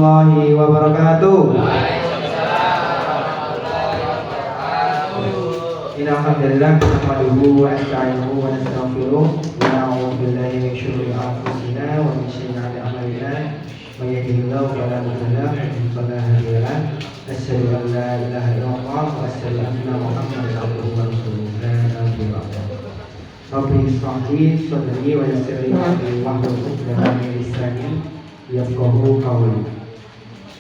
warahmatullahi wabarakatuh. Alhamdulillah, nahmaduhu wa nasta'inuhu wa nastaghfiruh wa na'udzu billahi min syururi anfusina wa min sayyi'ati a'malina. May yahdihillahu fala mudilla lahu wa man yudlil fala hadiya lahu. Asyhadu an la ilaha illallah wa asyhadu anna Muhammadan abduhu wa rasuluh. La ilaha illallah. Rabbi ishrah li sadri wa yassir li amri wahlul 'uqdatam min lisani yafqahu qawli.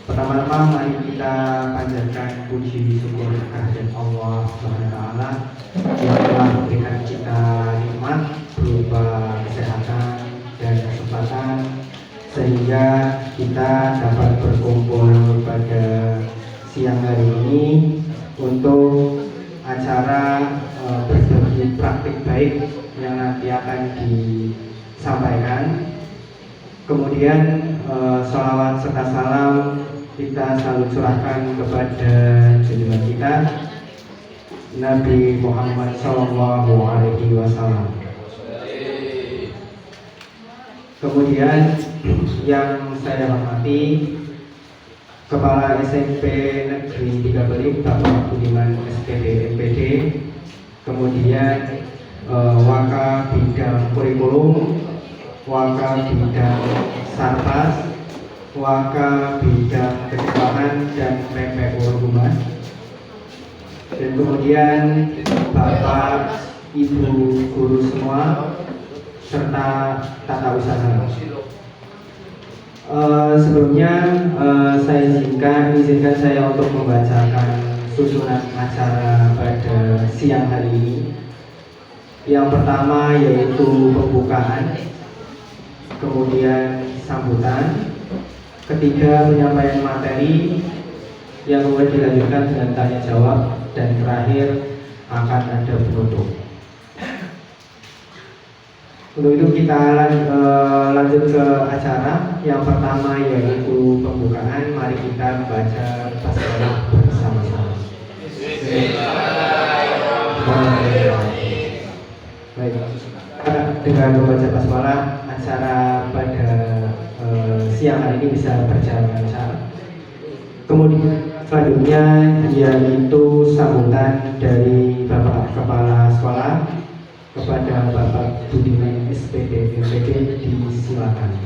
Pertama-tama mari kita panjatkan puji syukur kehadirat Allah Subhanahu wa taala yang telah memberikan kita nikmat berupa kesehatan dan kesempatan sehingga kita dapat berkumpul pada siang hari ini untuk acara berbagi praktik baik yang nanti akan disampaikan. Kemudian sholawat serta salam kita selalu curahkan kepada junjungan kita Nabi Muhammad Sallallahu Alaihi Wasallam. Kemudian yang saya hormati Kepala SMP Negeri 3 Belik Bapak Budiman SPD MPD, kemudian Waka Bidang Kurikulum, Waka Bidang Sarpas, Waka Bidang Keselamatan dan PPU Humas, dan kemudian Bapak Ibu guru semua serta tata usaha. Sebelumnya saya izinkan saya untuk membacakan susunan acara pada siang hari ini. Yang pertama yaitu pembukaan, kemudian sambutan, ketiga penyampaian materi, yang kemudian dilanjutkan dengan tanya jawab, dan terakhir akan ada penutup. Untuk itu kita lanjut ke acara. Yang pertama yaitu pembukaan. Mari kita baca basmalah bersama-sama. Baik, dengan membaca basmalah acara pada siang hari ini bisa berjalan lancar. Kemudian selanjutnya yaitu sambutan dari Bapak Kepala Sekolah kepada Bapak Budiman SPD MPD, disilakan.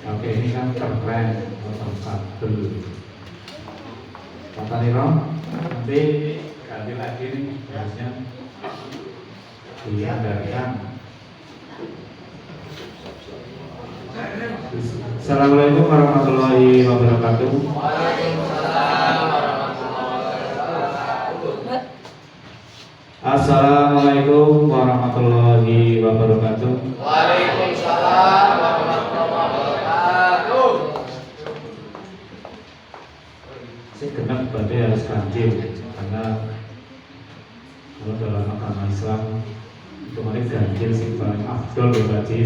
Oke, ini kan keren tempat dulu. Kata Niro, nanti ganti lagi nih, harusnya dianggarkan. Assalamualaikum warahmatullahi wabarakatuh. Assalamualaikum warahmatullahi wabarakatuh. Waalaikumsalam warahmatullahi wabarakatuh. Saya genap berarti harus ganjil karena kalau dalam agama Islam itu mari ganjil sih paling afdol berarti.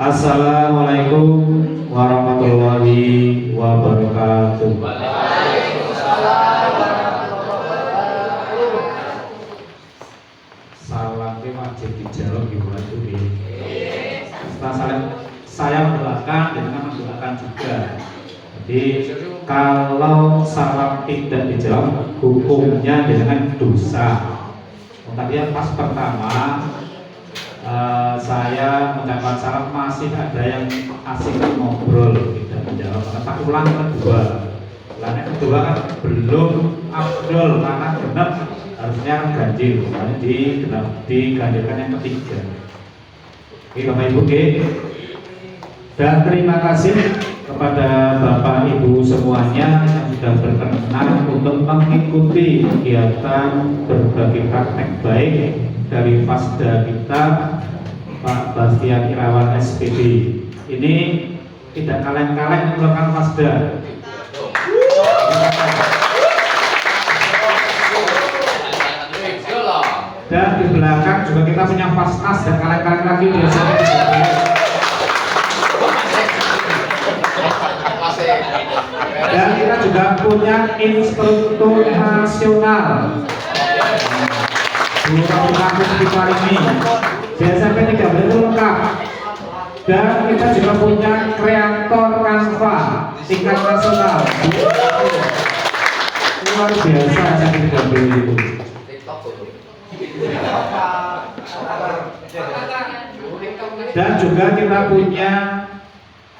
Assalamualaikum warahmatullahi wabarakatuh. Wajib dijawab gimana tuh di setelah saya mendoakan dan mendoakan juga. Jadi kalau salam tidak dijawab hukumnya dengan dosa. Tadi pas pertama saya mengucapkan salam, masih ada yang asik ngobrol tidak menjawab. Karena tak ulang kedua. Yang kedua kan belum afdol karena genap harusnya kan ganjil, makanya diganjilkan yang ketiga. Oke Bapak Ibu, oke. Dan terima kasih kepada Bapak Ibu semuanya yang sudah berkenan untuk mengikuti kegiatan berbagi praktek baik dari Fasda kita Pak Bastian Irawan SPD. Ini tidak kaleng-kaleng melakukan Fasda. Dan di belakang juga kita punya Fasnas dan kaleng-kaleng lagi biasanya. Dan kita juga punya instruktur nasional guru kampus kita ini SMP 13 itu lengkap. Dan kita juga punya kreator Canva tingkat nasional luar biasa SMP 13 itu. Dan juga kita punya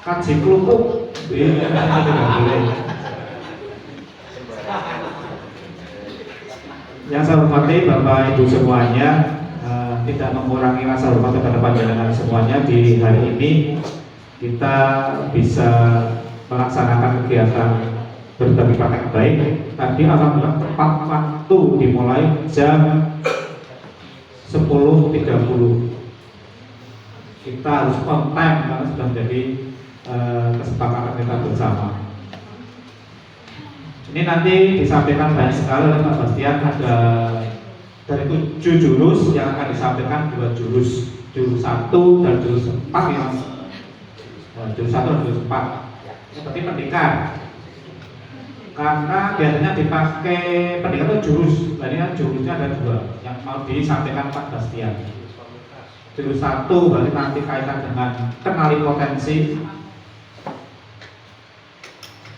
kaji kelupuk. Yang saya hormati Bapak Ibu semuanya, tidak mengurangi rasa hormat kepada panjenengan semuanya. Di hari ini kita bisa melaksanakan kegiatan berbagi praktek baik. Tadi alhamdulillah tepat waktu dimulai jam 10.30. Kita harus on time karena sudah menjadi kesepakatan kita bersama. Ini nanti disampaikan banyak sekali oleh Pak Bastian. Ada dari 7 jurus yang akan disampaikan, 2 jurus 1 dan jurus 4 yang jurus 1 dan jurus 4 seperti pendidikan. Karena biasanya dipakai pendidikan itu jurus, jadi kan jurusnya ada 2 yang mau disampaikan Pak Bastian. Jurus 1 berarti nanti kaitan dengan kenali potensi.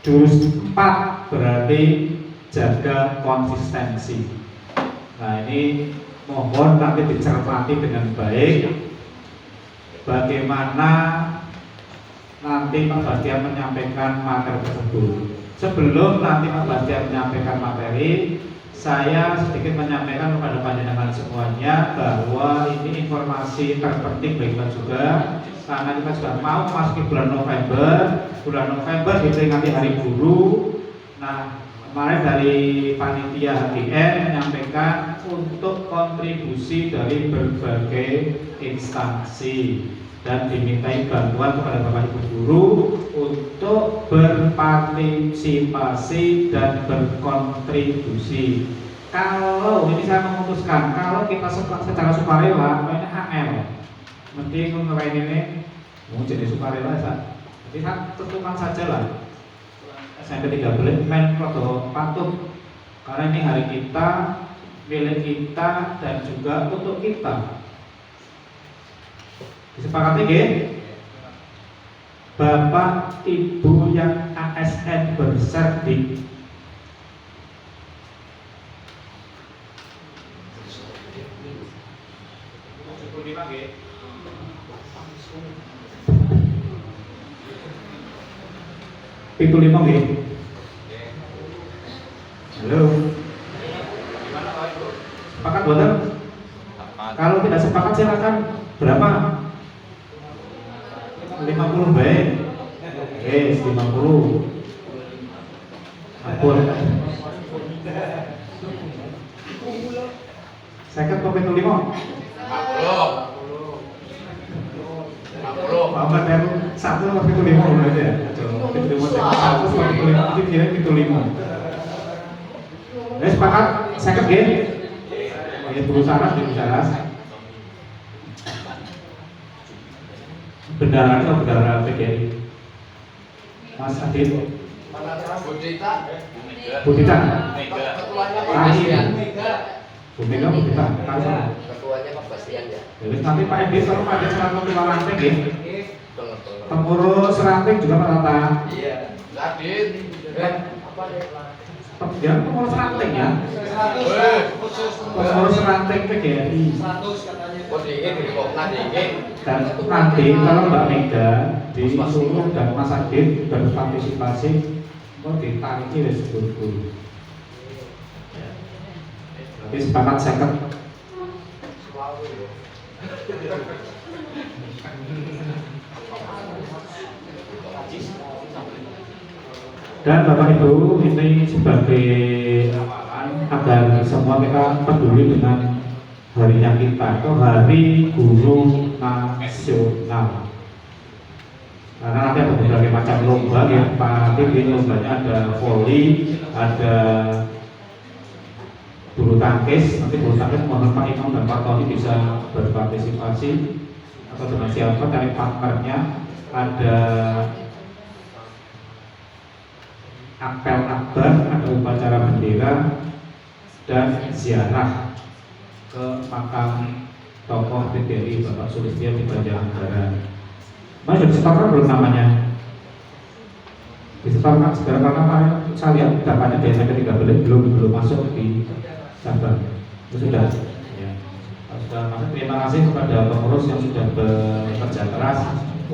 Jurus 4 berarti jaga konsistensi. Nah ini mohon nanti dicermati dengan baik bagaimana nanti Pak Bastian menyampaikan materi tersebut. Sebelum nanti Pak Bastian menyampaikan materi, saya sedikit menyampaikan kepada panjenengan semuanya bahwa ini informasi terpenting bagi kita juga, karena kita sudah mau memasuki bulan November diperingati Hari Guru. Nah, kemarin dari panitia HGN menyampaikan untuk kontribusi dari berbagai instansi dan dimintai bantuan kepada Bapak Ibu guru untuk berpartisipasi dan berkontribusi. Kalau ini saya memutuskan, kalau kita secara sukarela, ini AL, mending ngelain ini mau jadi sukarela saja. Jadi tentukan saja lah. SMP 13 main proto patuh, karena ini hari kita, milik kita dan juga untuk kita. Disepakati nggih? Bapak Ibu yang ASN berserdik. Itu 5 nggih. Halo. Sepakat boten? Kalau tidak sepakat silakan. Berapa? 50 baik. Oke, 50. Ampun. Saya kan pemilu 5. 50. Muhammad yang 1 atau itu 5 aja. Itu 1 atau itu 5 itu dia itu 5. Sepakat? Saya kan gini. Ya berusaha Bendara atau bendara PGRI? Mas Adit. Budita. Budita. Ketuanya Pak Bastian ya. Jadi nanti Pak Edi kalau Pak Edi selalu keluar ranting ya. Pengurus ranting juga Pak Tata. Iya. Adit. Ya pengurus ranting ya. Pengurus ranting PGRI. Oh dingin, di Kopna dingin. Dan nanti kalau Mbak Mega di Solo dan Mas Adit berpartisipasi, mau ditariki wis guru. Tapi sepakat second. Dan Bapak Ibu, ini sebagai amalan agar semua kita peduli dengan harinya kita, atau Hari Guru Nasional. Karena nanti ada berbagai macam lomba yang pasti di lombanya ada voli, ada bulu tangkis. Nanti bulu tangkis mohon Pak Imam dan Pak Tony bisa berpartisipasi atau dengan siapa dari partnernya. Ada apel akbar, ada upacara bendera dan ziarah ke makam tokoh PGRI Bapak Sulistyo di Banjarnegara. Mas sudah disetorkan belum namanya? Disetorkan sekarang karena saya lihat datanya di SMP 3 belum masuk di Sabang. Sudah. Ya. Sudah masuk. Terima kasih kepada pengurus yang sudah bekerja keras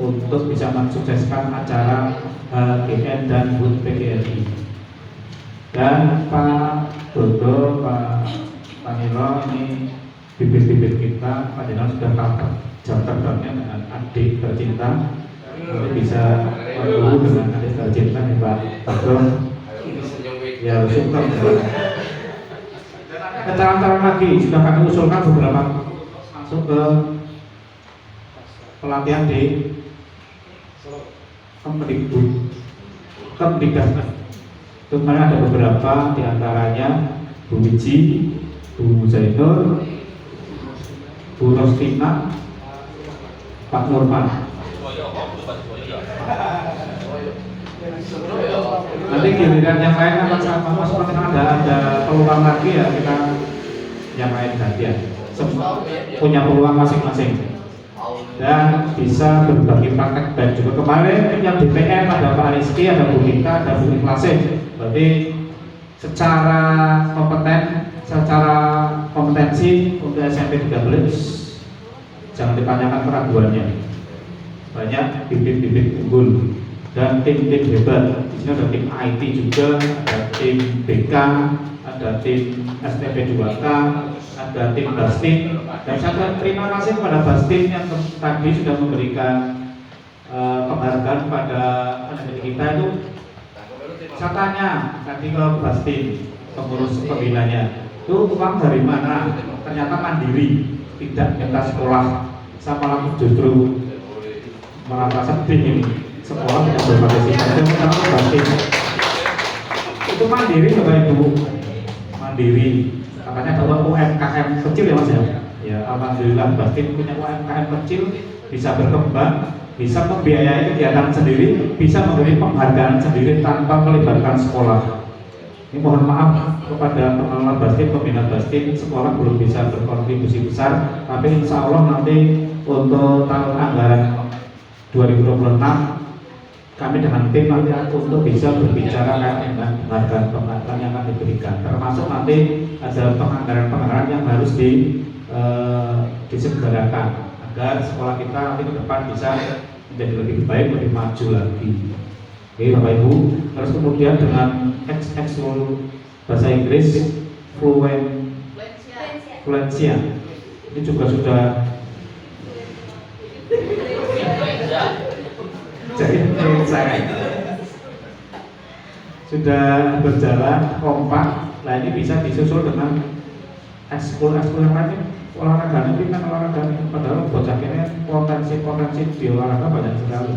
untuk bisa mensukseskan acara HGN dan HUT PGRI. Dan Pak Dodo, Pak Panilo, ini bibit-bibit kita, Pak Jenderal sudah kapan jam terbangnya dengan adik tercinta. Nanti bisa berguru dengan adik tercinta nih Pak Dodo. Ya syukur. Keterangan lagi sudah kami usulkan beberapa masuk ke pelatihan di Kemdikbud. Kemarin ada beberapa diantaranya Bu Wiji, Bu Zainur, Bu Rostina, Pak Nurman. Nanti giliran yang lain akan sama seperti ada peluang lagi ya, kita yang lain gantian. Punya peluang masing-masing dan bisa berbagi praktek. Dan juga kemarin yang DPM ada Pak Rizky, ada Bu Rita, ada Bu Ikhlasin. Berarti secara kompetensi untuk SMP 13 jangan ditanyakan keraguannya. Banyak bibit-bibit unggul dan tim-tim hebat. Di sini ada tim IT juga, ada tim BK, ada tim STP 2K, ada tim Bastin. Dan saya terima kasih kepada Bastin yang tadi sudah memberikan penghargaan pada anak-anak kita itu. Saya tanya tadi ke Bastin, pengurus pembinanya, itu uang dari mana? Ternyata mandiri, tidak minta sekolah. Saya malah justru merasa sedih ini, sekolah tidak berpartisipasi. Bastin itu mandiri Bapak Ibu, mandiri. Katanya kalau UMKM kecil ya Mas ya. Ya alhamdulillah Bastin punya UMKM kecil, bisa berkembang, bisa membiayai kegiatan sendiri, bisa memberi penghargaan sendiri tanpa melibatkan sekolah. Ini mohon maaf kepada pengelola Bastin, pembina Bastin, sekolah belum bisa berkontribusi besar, tapi insya Allah nanti untuk tahun anggaran 2026 kami dengan tim nanti untuk bisa berbicara dengan penghargaan yang akan diberikan, termasuk nanti ada penganggaran yang harus disegerakan agar sekolah kita nanti ke depan bisa menjadi lebih baik, lebih maju lagi. Oke Bapak Ibu, terus kemudian dengan ekskul bahasa Inggris fluensia ini juga sudah sudah berjalan kompak. Nah ini bisa disusul dengan ekskul yang lain. Olahraganya kita olahraganya, padahal bocah ini potensi di olahraga banyak sekali.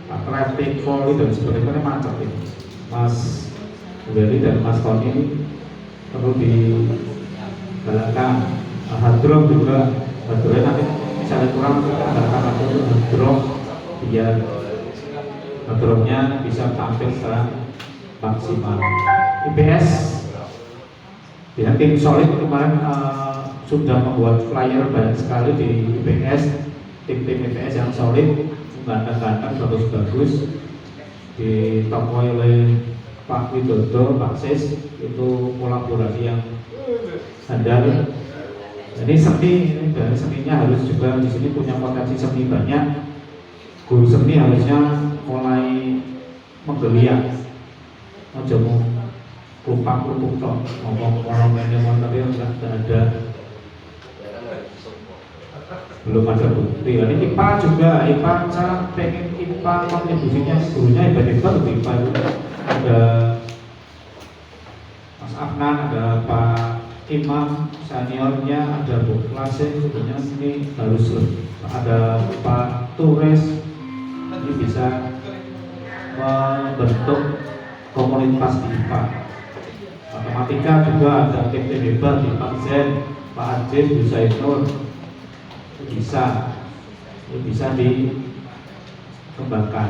Atletik, voli dan sebagainya macam ini. Mas Willy dan Mas Tony ini perlu digalakkan. Hadroh juga, hadrohnya nanti misalnya kurang mengandalkan hadroh biar hadrohnya bisa tampil secara maksimal. IPS ya, tim solid kemarin sudah membuat flyer banyak sekali di IPS, tim-tim IPS yang solid, ganteng-ganteng, bagus-bagus, ditopoi oleh Pak Widodo, Pak Sis, itu kolaborasi yang handal. Jadi seni, ini dari seninya harus juga di sini punya potensi seni banyak. Guru seni harusnya mulai menggeliat, aja mau lupa toh ngomong orang manajemen tapi enggak ada, belum ada bukti. Ini IPA juga, IPA cara pengen IPA kontribusinya gurunya hebat-hebat untuk IPA itu. Ada Mas Afnan, ada Pak Imam seniornya, ada Bu Klasen, sebenarnya ini harus ada Pak Tures, ini bisa membentuk komunitas di IPA. Matematika juga ada tim hebat di Pak Zen, Pak Ajib, Bu Zainur, itu bisa dikembangkan.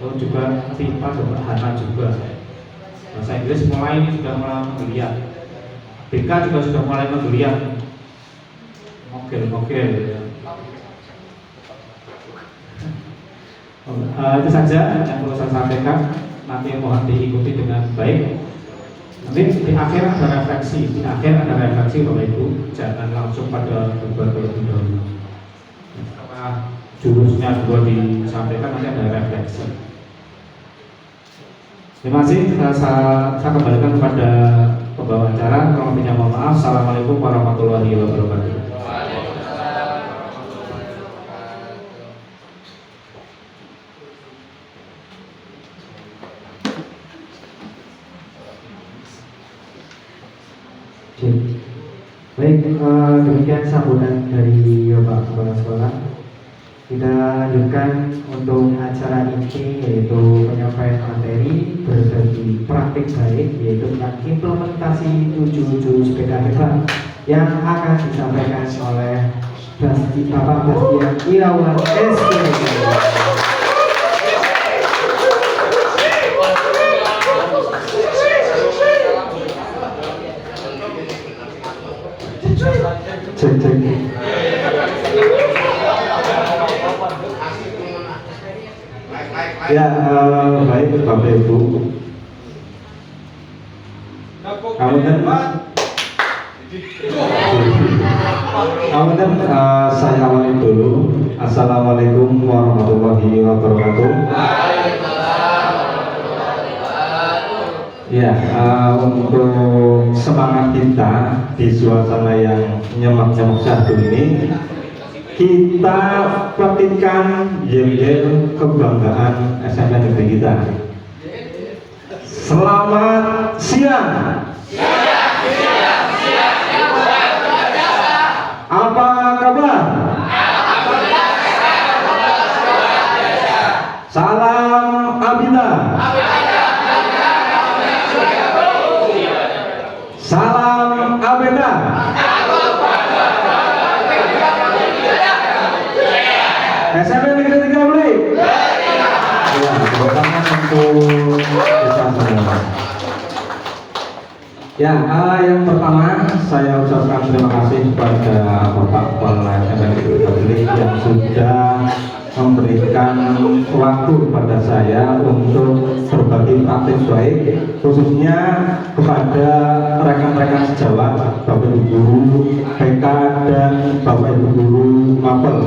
Lalu juga IPA sederhana juga. Bahasa Inggris mulai ini sudah mulai menggeliat. BK juga sudah mulai menggeliat, mogel ya. Itu saja yang perlu saya sampaikan. Nanti mohon diikuti dengan baik. Nanti di akhir ada refleksi, Bapak Ibu, jangan langsung pada debat terlebih dahulu. Setelah jurusnya juga disampaikan, nanti ada refleksi. Terima kasih. Saya kembalikan kepada pembawa acara. Kalau lebihnya mohon maaf. Assalamualaikum warahmatullahi wabarakatuh. Baik, demikian sambutan dari Bapak Kepala Sekolah. Kita lanjutkan untuk acara inti, yaitu penyampaian materi berbagi praktik baik, yaitu tentang implementasi 7 jurus PKPK yang akan disampaikan oleh Bapak Bastian Irawan SD. Cek. Ya, baik Bapak Ibu. Saya awali dulu. Assalamualaikum warahmatullahi wabarakatuh. Ya, untuk semangat kita di suasana yang nyemak-nyemak syahdu ini, kita petikan yel-yel kebanggaan SMP negeri kita. Selamat siang. Apa kabar? Salam Abida. Salam Abeda. SMP Negeri 3 Beli. Ya, pertama untuk kita semua. Ya, yang pertama saya ucapkan terima kasih kepada Bapak Kepala SMP Negeri 3 Beli yang sudah memberikan waktu kepada saya untuk berbagi praktik baik, khususnya kepada rekan-rekan sejawat, Bapak Ibu Guru PK dan Bapak Ibu Guru Mapel.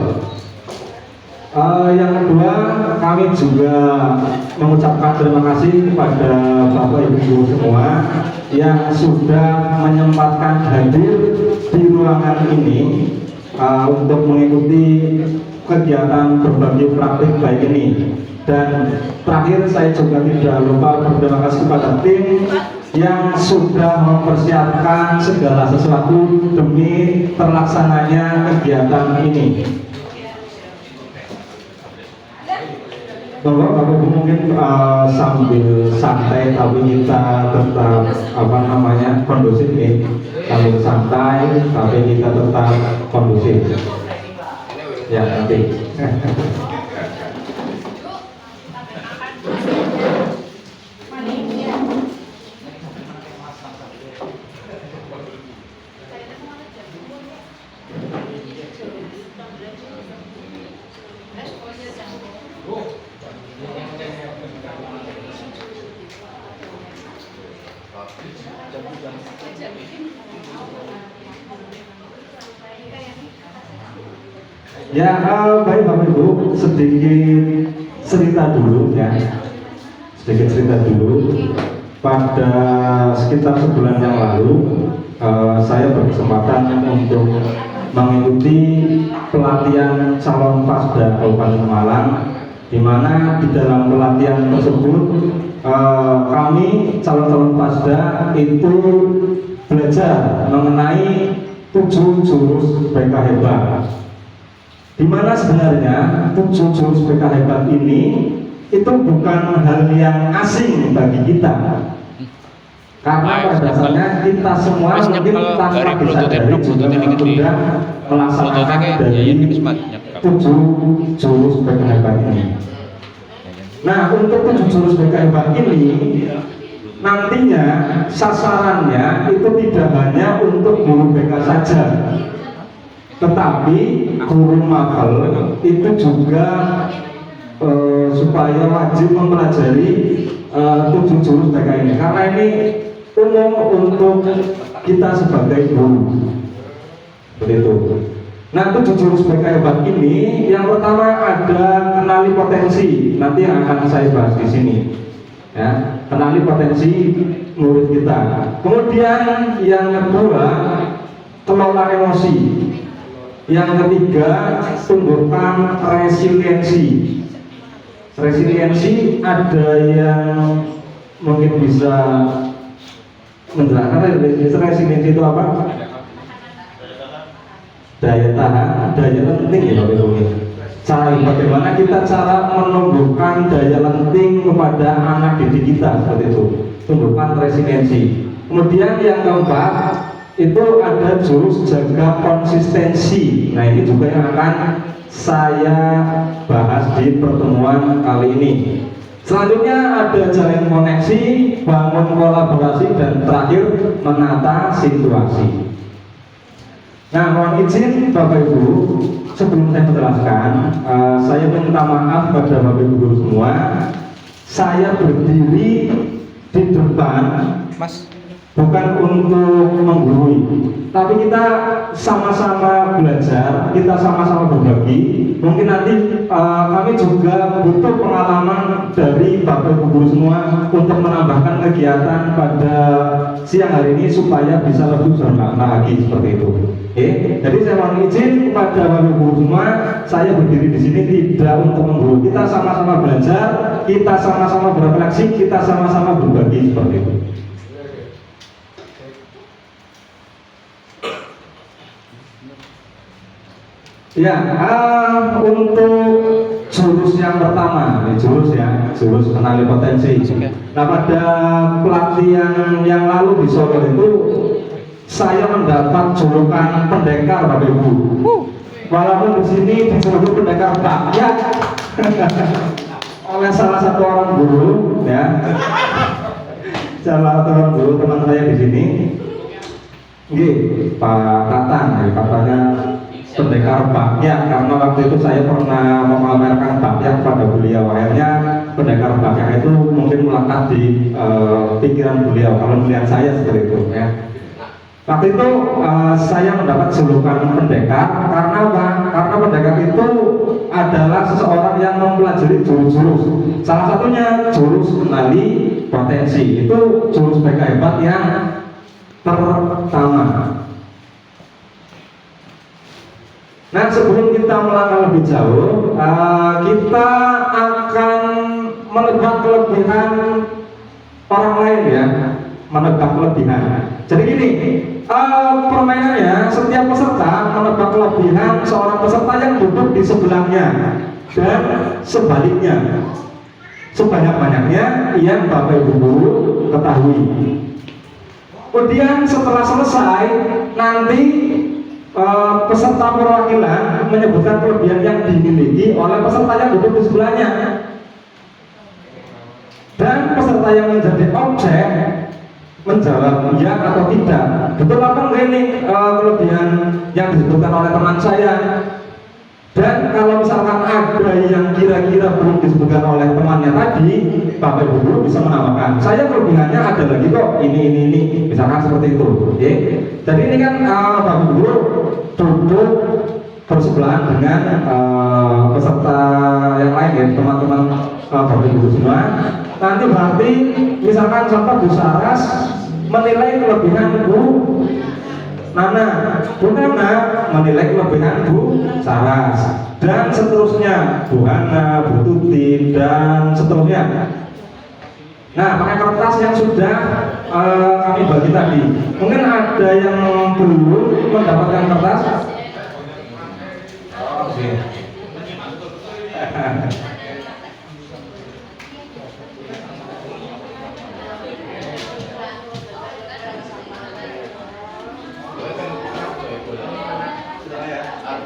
Yang kedua, kami juga mengucapkan terima kasih kepada Bapak Ibu Guru semua yang sudah menyempatkan hadir di ruangan ini untuk mengikuti kegiatan berbagi praktik baik ini. Dan terakhir saya juga tidak lupa berterima kasih kepada tim yang sudah mempersiapkan segala sesuatu demi terlaksananya kegiatan ini. Bapak Ibu mungkin sambil santai tapi kita tetap kondusif nih. Sambil santai tapi kita tetap kondusif. Ya nanti. Ya, baik Bapak Ibu, sedikit cerita dulu ya. Sedikit cerita dulu. Pada sekitar sebulan yang lalu, saya berkesempatan untuk mengikuti pelatihan calon Pasda Kabupaten Malang, di mana di dalam pelatihan tersebut kami calon-calon Pasda itu belajar mengenai 7 jurus BK hebat, di mana sebenarnya 7 jurus BK hebat ini itu bukan hal yang asing bagi kita, karena pada dasarnya kita semua mungkin tanpa disadari juga sudah melaksanakan dari 7 jurus BK hebat ini. Nah, untuk 7 jurus BK hebat ini nantinya sasarannya itu tidak hanya untuk guru BK saja, tetapi guru mapel itu juga supaya wajib mempelajari 7 jurus BK ini, karena ini umum untuk kita sebagai guru. Seperti itu. Nah, 7 jurus BK hebat ini, yang pertama ada kenali potensi, nanti yang akan saya bahas di sini. Ya, kenali potensi murid kita. Kemudian yang kedua, kelola emosi. Yang ketiga, tumbuhkan resiliensi. Resiliensi ada yang mungkin bisa menjelaskan resiliensi itu apa? Daya tahan, daya lenting ya Bapak Ibu. Bagaimana kita cara menumbuhkan daya lenting kepada anak didik kita, seperti itu. Tumbuhkan resiliensi. Kemudian yang keempat itu ada jurus jaga konsistensi. Nah, ini juga yang akan saya bahas di pertemuan kali ini. Selanjutnya ada jalin koneksi, bangun kolaborasi, dan terakhir menata situasi. Nah, mohon izin Bapak Ibu, sebelum saya menjelaskan, saya minta maaf pada Bapak Ibu guru semua. Saya berdiri di depan bukan untuk menggurui, tapi kita sama-sama belajar, kita sama-sama berbagi. Mungkin nanti kami juga butuh pengalaman dari Bapak Ibu guru semua untuk menambahkan kegiatan pada siang hari ini supaya bisa lebih bermakna lagi, seperti itu. Jadi saya mohon izin kepada Bapak Ibu guru semua, saya berdiri di sini tidak untuk menggurui. Kita sama-sama belajar, kita sama-sama berefleksi, kita sama-sama berbagi, seperti itu. Ya, untuk jurus yang pertama, ini jurus kenali potensi. Nah, pada pelatihan yang lalu di Solo itu saya mendapat julukan pendekar Bapak Ibu. Walaupun di sini disebut pendekar rakyat oleh salah satu orang guru, ya, salah satu orang guru teman saya di sini. Pak Tatang, katanya pendekar bakyak, karena waktu itu saya pernah memamerkan bakyak pada beliau. Akhirnya pendekar bakyak itu mungkin melekat di pikiran beliau kalau melihat saya seperti itu, ya. Waktu itu saya mendapat julukan pendekar karena apa? Karena pendekar itu adalah seseorang yang mempelajari jurus-jurus. Salah satunya jurus kenali potensi. Itu jurus BK hebat yang pertama. Nah, sebelum kita melangkah lebih jauh, kita akan menebak kelebihan orang lain, ya, menebak kelebihan. Jadi gini, permainannya setiap peserta menebak kelebihan seorang peserta yang duduk di sebelahnya dan sebaliknya, sebanyak-banyaknya yang Bapak Ibu guru ketahui. Kemudian setelah selesai, nanti peserta perwakilan menyebutkan kelebihan yang dimiliki oleh peserta yang duduk di sebelahnya, dan peserta yang menjadi objek menjawab ya atau tidak. Betul apa enggak ini kelebihan yang disebutkan oleh teman saya? Dan kalau misalkan ada yang kira-kira belum disebutkan oleh temannya tadi, Bapak Ibu guru bisa menambahkan, saya kelebihannya ada lagi kok, ini, misalkan seperti itu. Jadi ini kan Bapak Ibu guru duduk bersebelahan dengan peserta yang lain ya, teman-teman Bapak Ibu semua. Nanti berarti misalkan contoh Bu Saras menilai kelebihan Bu Nana, Bu Nana menilai kelebihan Bu Saras, dan seterusnya Bu Hana, Bu Tuti, dan seterusnya. Nah, pakai kertas yang sudah kami bagi tadi. Mungkin ada yang belum mendapatkan kertas. Oke.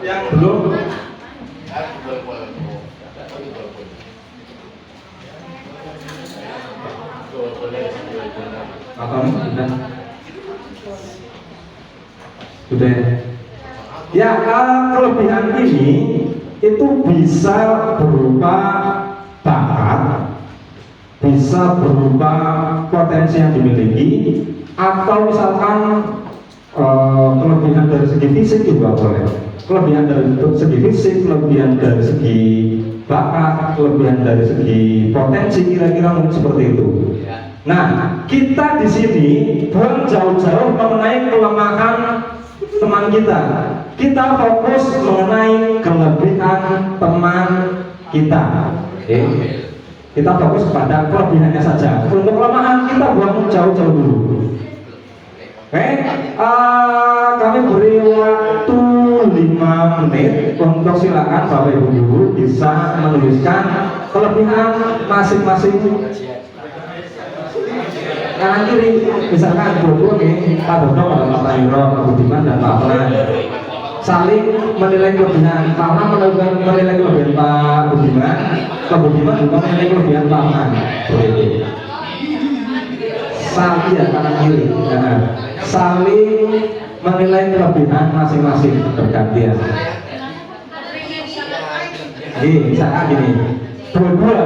Yang belum atau sudah ya, kelebihan ini itu bisa berupa bakat, bisa berupa potensi yang dimiliki, atau misalkan kelebihan dari segi fisik juga boleh. Kelebihan dari segi fisik, kelebihan dari segi bakat, kelebihan dari segi potensi, kira-kira mungkin seperti itu. Nah, kita di sini belum jauh-jauh mengenai kelemahan teman kita. Kita fokus mengenai kelebihan teman kita. Kita fokus pada kelebihannya saja. Untuk kelemahan kita buang jauh-jauh dulu. Kami beri waktu 5 menit untuk silakan Bapak Ibu Guru bisa menuliskan kelebihan masing-masing. Kanan kiri, misalkan dua nih, Pak Dodo, Pak Tayro, Pak Budiman, dan Pak Plan saling menilai kelebihan. Pak Plan menilai kelebihan Pak Budiman, Pak Budiman juga menilai kelebihan Pak Plan. Saling ya, kanan kiri, saling menilai kelebihan masing-masing bergantian. Ini misalkan gini, dua.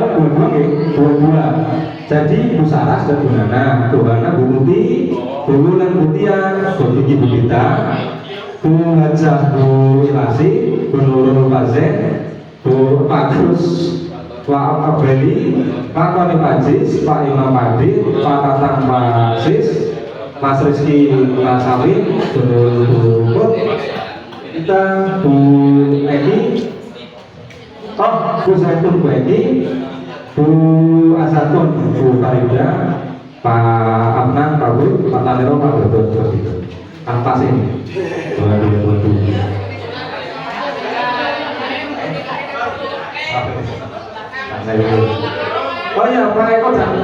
Jadi Bu Saras dan Bu Nana, Bu Hana, Bu Tuti, Bu Wulan, Bu Tian, Bu Vicky, Bu Dita, Bu Hajah, Bu Ilasi, Bu Nurul Fazen, Bu Pak Gus, Pak Abeli, Pak Tony Pajis, Pak Imam Padi, Pak Tatang Pak Sis, Mas Rizky Pak Salim, Bu Put, kita Bu Edi, Bu Zaitun, Bu Edi, Bu Azatun, Bu Farida, Pak Abnan, Pak Bu, Pak Tanero, Pak Dodo, seperti itu. Tanpa ini. Oh ya, Pak Eko dan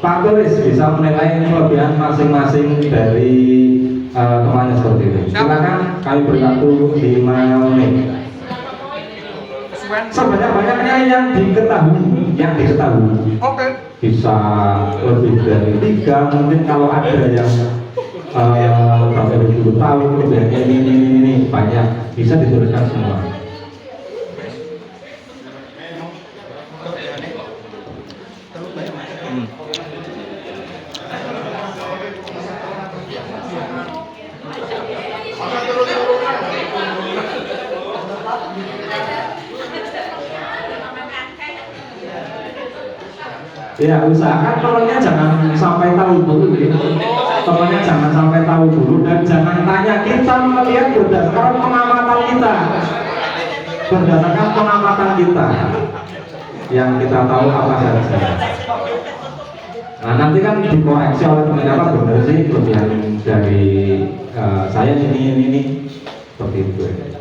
Pak Tulis bisa menilai kelebihan masing-masing dari temannya seperti itu. Silakan kami beri waktu 5 menit. Sebanyak-banyaknya yang diketahui. Oke. Bisa lebih dari 3, mungkin kalau ada yang Bapak Ibu tahu kelebihannya ini banyak, bisa dituliskan semua. Ya, usahakan temannya jangan sampai tahu dulu ya. Temannya jangan sampai tahu dulu, dan jangan tanya. Kita melihat berdasarkan pengamatan kita. Berdasarkan pengamatan kita yang kita tahu apa saja. Nah, nanti kan dikoreksi oleh ternyata benar sih kelebihan dari saya ini seperti itu ya.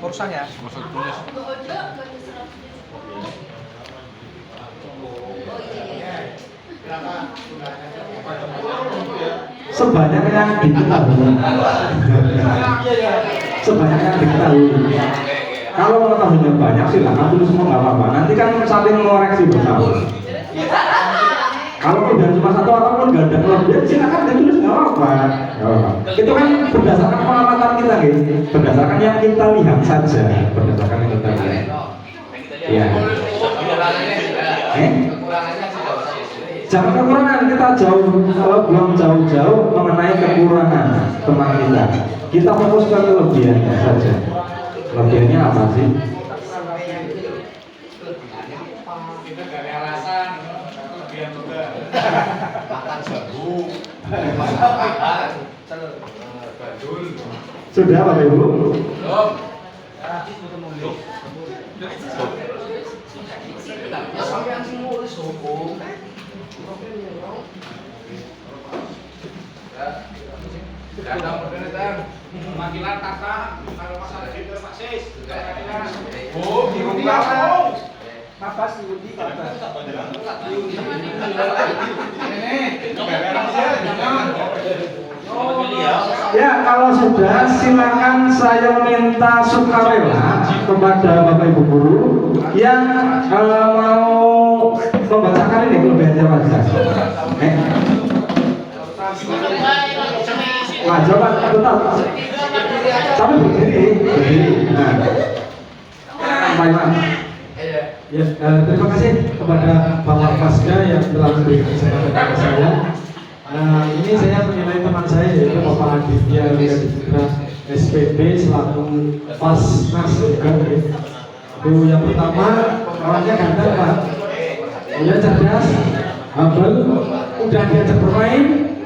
Perusahaan ya? Sebanyak yang diketahui. Kalau mengetahuinya banyak silahkan tulis semua, nggak apa-apa. Nanti kan saling mengoreksi bersama. Kalau udah cuma satu orang pun nggak ada kelebihan, silakan ditulis nggak apa-apa. Nggak apa-apa. Itu kan berdasarkan pengamatan kita, gitu. Berdasarkan yang kita lihat saja, berdasarkan yang kita lihat. Ya. Kekurangannya sudah usah ditulis. Jangan kekurangan, kita jauh, kalau belum jauh-jauh mengenai kekurangan teman kita. Kita fokus ke kelebihannya saja. Kelebihannya apa sih? Kita dari alasan kelebihan juga. Makan jagung, makan badul. Sudah Bapak Ibu? Belum. Ya sampai yang nulis hukum. Dan modern panggilan kata kalau masalah itu Pak Sis. Oh, di apa? Nafas Yudi kata. Ya, kalau sudah silakan saya minta sukarela kepada Bapak Ibu guru yang mau membacakan ini kelebihannya Mas. Coba tetap. Tapi berdiri. Nah. Baik, Ya, terima kasih kepada Bapak Fasda yang telah memberi kesempatan kepada saya. Ini saya menilai teman saya yaitu Bapak Aditya Wiyadipura SPB selaku Fasnas juga. Itu yang pertama, orangnya ganteng Pak, dia cerdas, humble, udah diajak bermain,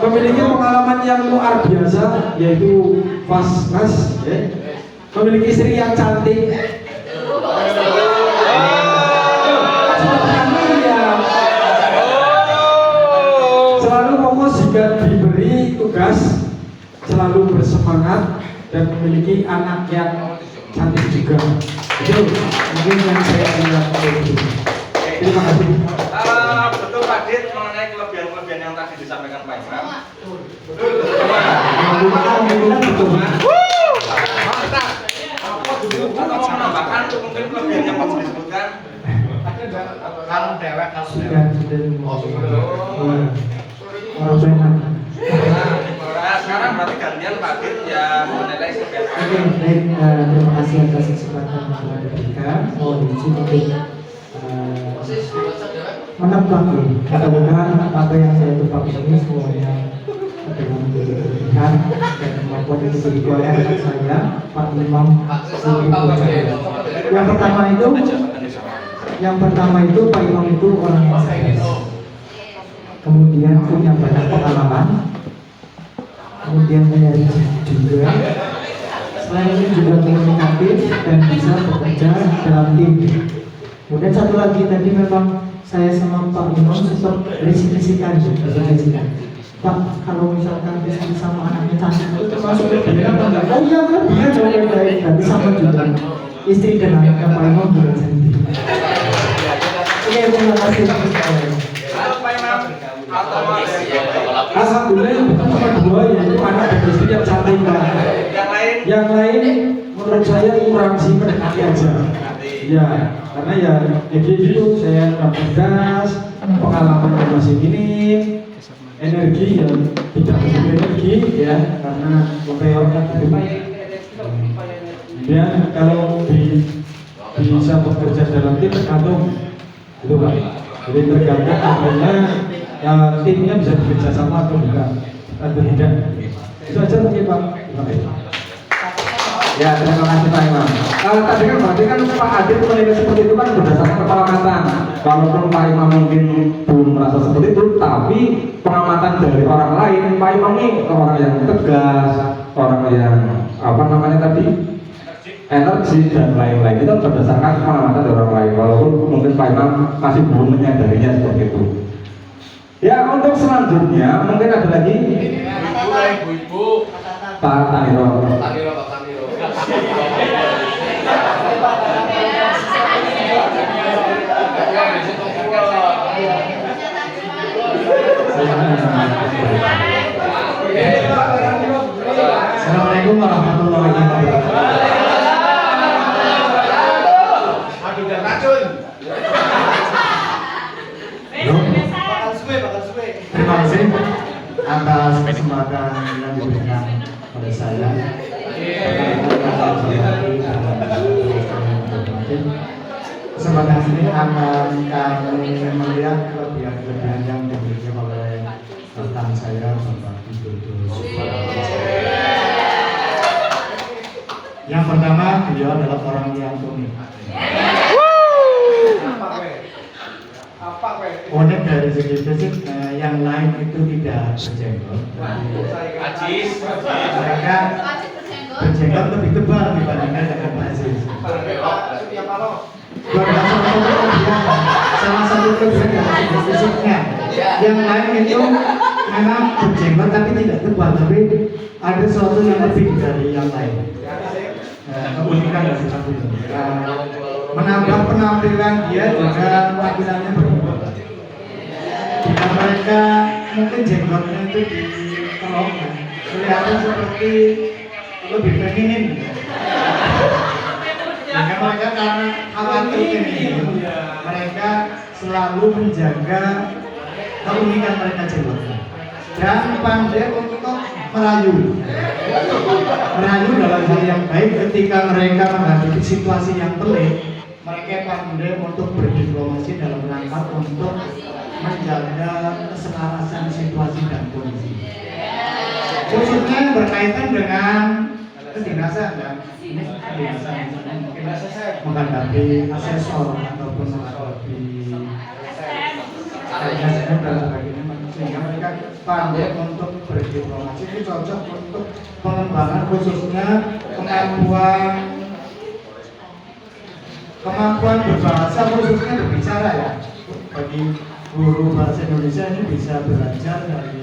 memiliki pengalaman yang luar biasa yaitu Fasnas, memiliki istri yang cantik. Selalu fokus jika diberi tugas, selalu bersemangat dan memiliki anak yang cantik juga. Itu mungkin yang saya lihat. Terima kasih. Betul Pak Dit mengenai kelebihan-kelebihan yang tadi disampaikan Pak Imam. Betul. Atau mau menambahkan mungkin kelebihan yang Pak disebutkan? Kalau dewek kalau Sudah. Oh, sudah. Orang benar. Nah, sekarang berarti gantian Pak Dit yang menilai kelebihan. Oke, baik. Terima kasih atas kesempatan yang telah diberikan. Mohon izin untuk menebak nih. Mudah-mudahan apa yang saya tebak ini semuanya dengan diberikan dan kemampuan itu dikeluarkan oleh saya, Pak Imam. Yang pertama itu Pak Imam itu orang yang serius, kemudian punya banyak pengalaman, kemudian menjadi juga, selain itu juga komunikatif dan bisa bekerja dalam tim. Kemudian satu lagi tadi memang saya sama Pak Imam sempat berisik-bisikan. Pak, kalau misalkan bisa sama anaknya cantik itu termasuk kelebihan apa enggak? Oh iya, kelebihan jauh lebih baik. Berarti sama juga istri dan anaknya Pak Imam juga cantik. Oke, terima kasih. Alhamdulillah yang pertama kedua yaitu anak dan istri yang cantik Pak. Yang lain menurut saya kurang sih, mendekati aja. Ya, karena ya jadi gitu saya cerdas, pengalaman yang masih minim, energi yang tidak begitu energi ya, karena mempeorkan itu. Dan kalau bisa bekerja dalam tim tergantung itu Pak. Jadi tergantung apabila ya, timnya bisa bekerja sama atau bukan atau tidak. Itu aja mungkin Pak. Terima kasih. Ya, terima kasih Pak Imam. Tadi kan berarti kan Pak Adit menilai seperti itu kan berdasarkan pengamatan. Walaupun Pak Imam mungkin belum merasa seperti itu, tapi pengamatan dari orang lain, Pak Imam ini orang yang tegas, orang yang apa namanya tadi, energi dan lain-lain itu berdasarkan pengamatan dari orang lain. Walaupun mungkin Pak Imam masih belum menyadarinya seperti itu. Ya, untuk selanjutnya mungkin ada lagi Ibu-ibu. Pak Taniro. Taniro, Pak Taniro. Assalamualaikum warahmatullahi wabarakatuh. Aduh, dan racun. atas kesempatan yang diberikan pada saya. Kesempatan ini akan kami melihat kelebihan-kelebihan yang dimiliki oleh rekan saya Bapak Widodo Suparwoso. Yang pertama, beliau adalah orang yang unik. Unik dari segi fisik, yang lain itu tidak berjenggot. Mereka berjenggot lebih tebal dibandingkan dengan Pak Aziz. Salah satu kelebihan dari segi fisiknya. Yang lain itu memang berjenggot tapi tidak tebal, tapi ada sesuatu yang lebih dari yang lain. Keunikan dari satu itu. Menambah penampilan dia juga tampilannya berubah. Jika mereka mungkin jenggotnya itu dikerok, kelihatan seperti lebih feminin. Sehingga mereka karena khawatir feminin, mereka selalu menjaga keunikan mereka jenggotnya dan pandai untuk merayu dalam hal yang baik. Ketika mereka menghadapi situasi yang pelik, mereka pandai untuk berdiplomasi dalam rangka untuk menjaga keselarasan situasi dan kondisi. Khususnya berkaitan dengan kedinasan ya. Ini kedinasan mungkin menghadapi asesor ataupun menghadapi dan sebagainya, sehingga mereka pandai untuk berdiplomasi. Ini cocok untuk pengembangan khususnya kemampuan berbahasa, khususnya berbicara ya. Bagi guru bahasa Indonesia ini bisa belajar dari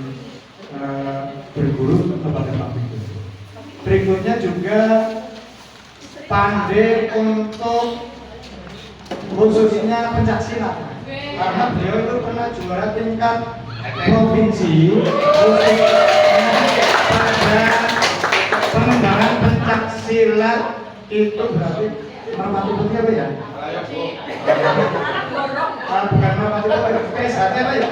berguru kepada Pak Widodo. Berikutnya juga pandai untuk khususnya pencaksilat, karena beliau itu pernah juara tingkat provinsi pada pengembangan pencaksilat. Itu berarti merpati putih apa ya? Bukan merpati putih, PSHT apa ya?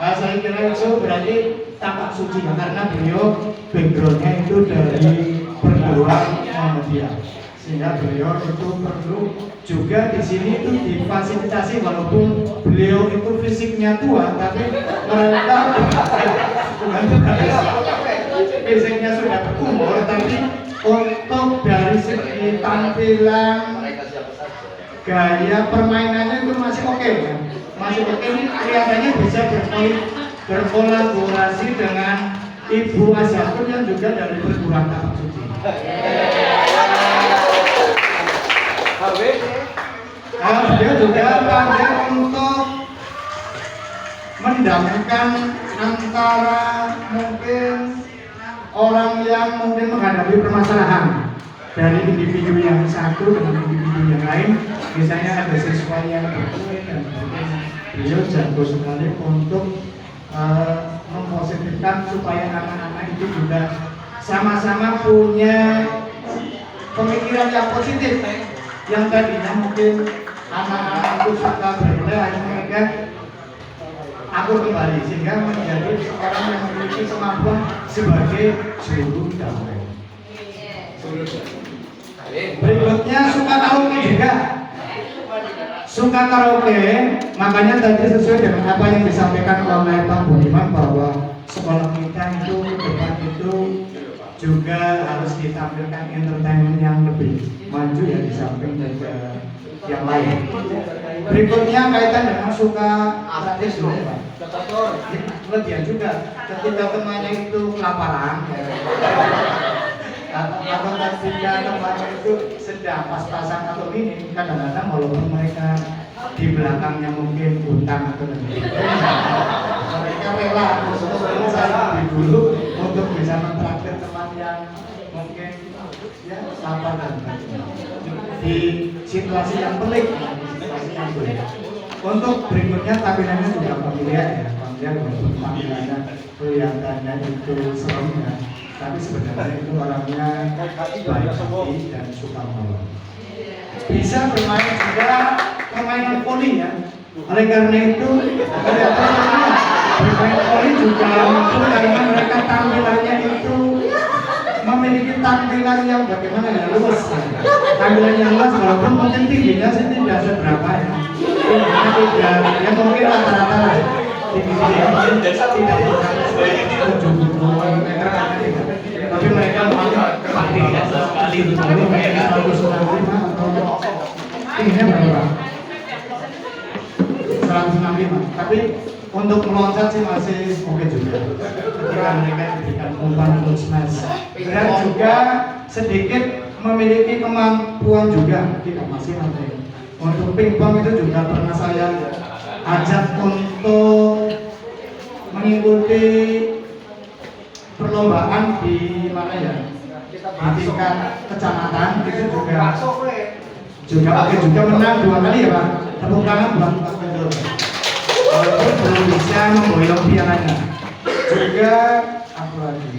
Saya kira itu berarti tapak suci, karena beliau backgroundnya itu dari perguruan Muhammadiyah, sehingga beliau itu perlu juga di sini itu difasilitasi. Walaupun beliau itu fisiknya tua, tapi mereka fisiknya sudah berumur, tapi untuk dari segi tampilan, gaya permainannya itu masih oke ya. Masih oke, ini kelihatannya bisa berkolaborasi dengan Ibu Asyatun yang juga dari perguruan tapak suci. Dia juga pandai untuk mendamaikan antara mungkin orang yang mungkin menghadapi permasalahan dari individu yang satu dengan individu yang lain. Misalnya ada siswa yang berkulit dan sebagainya, beliau jago sekali untuk mempositifkan supaya anak-anak itu juga sama-sama punya pemikiran yang positif. Yang tadinya mungkin anak-anak itu suka berbeda, akhirnya mereka akur kembali, sehingga menjadi seorang yang memiliki kemampuan sebagai juru damai. Berikutnya suka karaoke juga. Suka karaoke, makanya tadi sesuai dengan apa yang disampaikan oleh Pak Budiman bahwa sekolah kita itu ke depan itu juga harus ditampilkan entertainment yang lebih maju ya, di samping juga yang lain. Berikutnya kaitan dengan suka artis dulu Pak. Kelebihan juga ketika temannya itu kelaparan atau ketika temannya itu sedang pas-pasan atau minim, kadang-kadang walaupun mereka di belakangnya mungkin utang atau mereka rela saya lebih dulu untuk bisa mentraktir teman yang mungkin ya lapar dan di situasi yang pelik, Untuk berikutnya tampilannya juga familiar ya, familiar walaupun tampilannya kelihatannya itu serem ya, tapi sebenarnya itu orangnya baik hati dan suka menolong. Bisa bermain juga permainan voli ya. Oleh karena itu kelihatannya Poli juga mampu karena mereka tampilannya itu memiliki tampilan yang bagaimana ya, luas. Tampilan yang luas walaupun mungkin tingginya sih tidak seberapa ya. Tingginya tidak, ya mungkin rata-rata lah. Tingginya tidak sampai 70 meter kan tidak. Tapi mereka sekali itu mereka 165 atau tingginya berapa? 165. Tapi untuk meloncat sih masih oke juga. Ketika mereka diberikan umpan untuk smash. Dan juga sedikit memiliki kemampuan juga kita masih nanti. Untuk pingpong itu juga pernah saya ajak untuk mengikuti perlombaan di mana ya? Di tingkat kecamatan itu juga oke juga menang 2 kali ya Pak. Tepuk tangan buat Pak Pendul. Walaupun belum bisa memboyong pialanya. Juga apa lagi?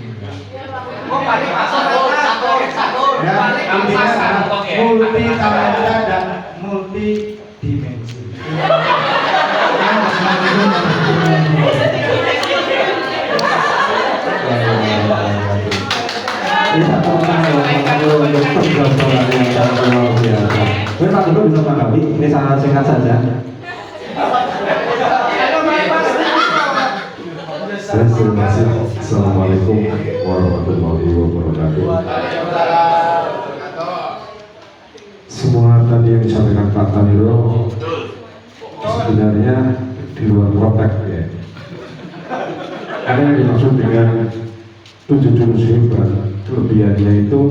Ya, intinya multi talenta dan multi dimensi. Bisa Pak Dulu bisa menanggapi, ini sangat singkat saja. Assalamualaikum warahmatullahi wabarakatuh. Semua tadi yang disampaikan Pak Taniro sebenarnya di luar konteks ya. Ada yang dimaksud dengan 7 jurus hebat, kelebihannya itu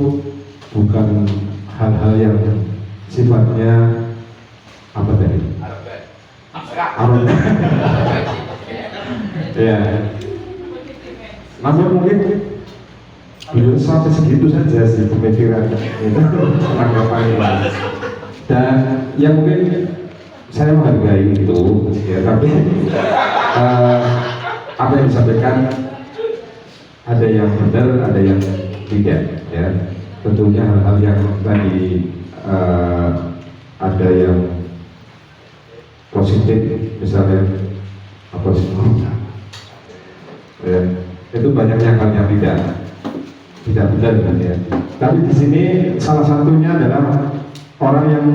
bukan hal-hal yang sifatnya apa tadi? Ya. Namun mungkin beliau sampai segitu saja sih pemikiran itu penanggapannya. Dan yang mungkin saya menghargai itu, ya, tapi apa yang disampaikan ada yang benar, ada yang tidak, ya. Tentunya hal-hal yang tadi ada yang positif, misalnya apa sih? Ya, itu banyaknya hal yang tidak benar kan ya. Tapi di sini salah satunya adalah orang yang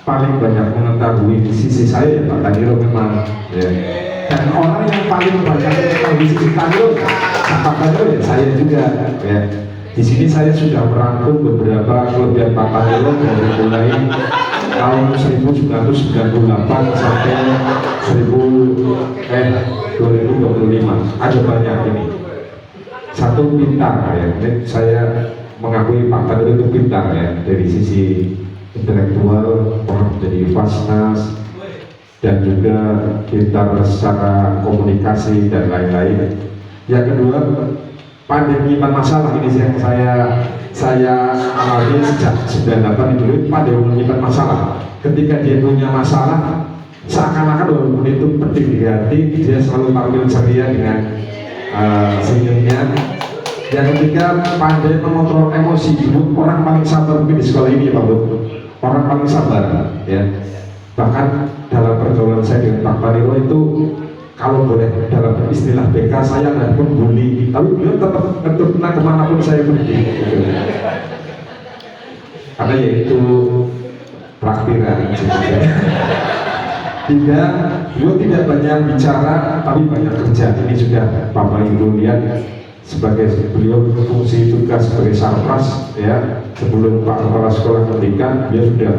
paling banyak mengetahui di sisi saya ya Pak Taniro memang ya. Dan orang yang paling banyak mengetahui di sisi Taniro Pak Taniro ya saya juga ya. Di sini saya sudah merangkum beberapa kelebihan Pak Taniro dari mulai tahun 1998 sampai 2025 ada banyak ini. Satu pintar ya, ini saya mengakui Pak Taniro itu pintar ya dari sisi intelektual, orang menjadi fasnas dan juga pintar secara komunikasi dan lain-lain. Yang kedua, pandai menyimpan masalah. Ini yang saya alami sejak 98 dulu, pandai menyimpan masalah. Ketika dia punya masalah, seakan-akan walaupun itu penting di hati, dia selalu tampil ceria dengan senyumnya. Yang ketiga, pandai mengontrol emosi. Orang paling sabar mungkin di sekolah ini ya Pak Bu. Orang paling sabar ya. Bahkan dalam pergaulan saya dengan Pak Taniro itu, kalau boleh dalam istilah BK, saya nggak pun bully, tapi beliau tetap kena kemanapun saya pergi gitu. Karena yaitu praktiran. Tiga, beliau tidak banyak bicara tapi banyak kerja. Ini sudah Bapak Ibu lihat sebagai beliau fungsi tugas sebagai sarpras ya. Sebelum Pak Kepala Sekolah ngendikan, dia sudah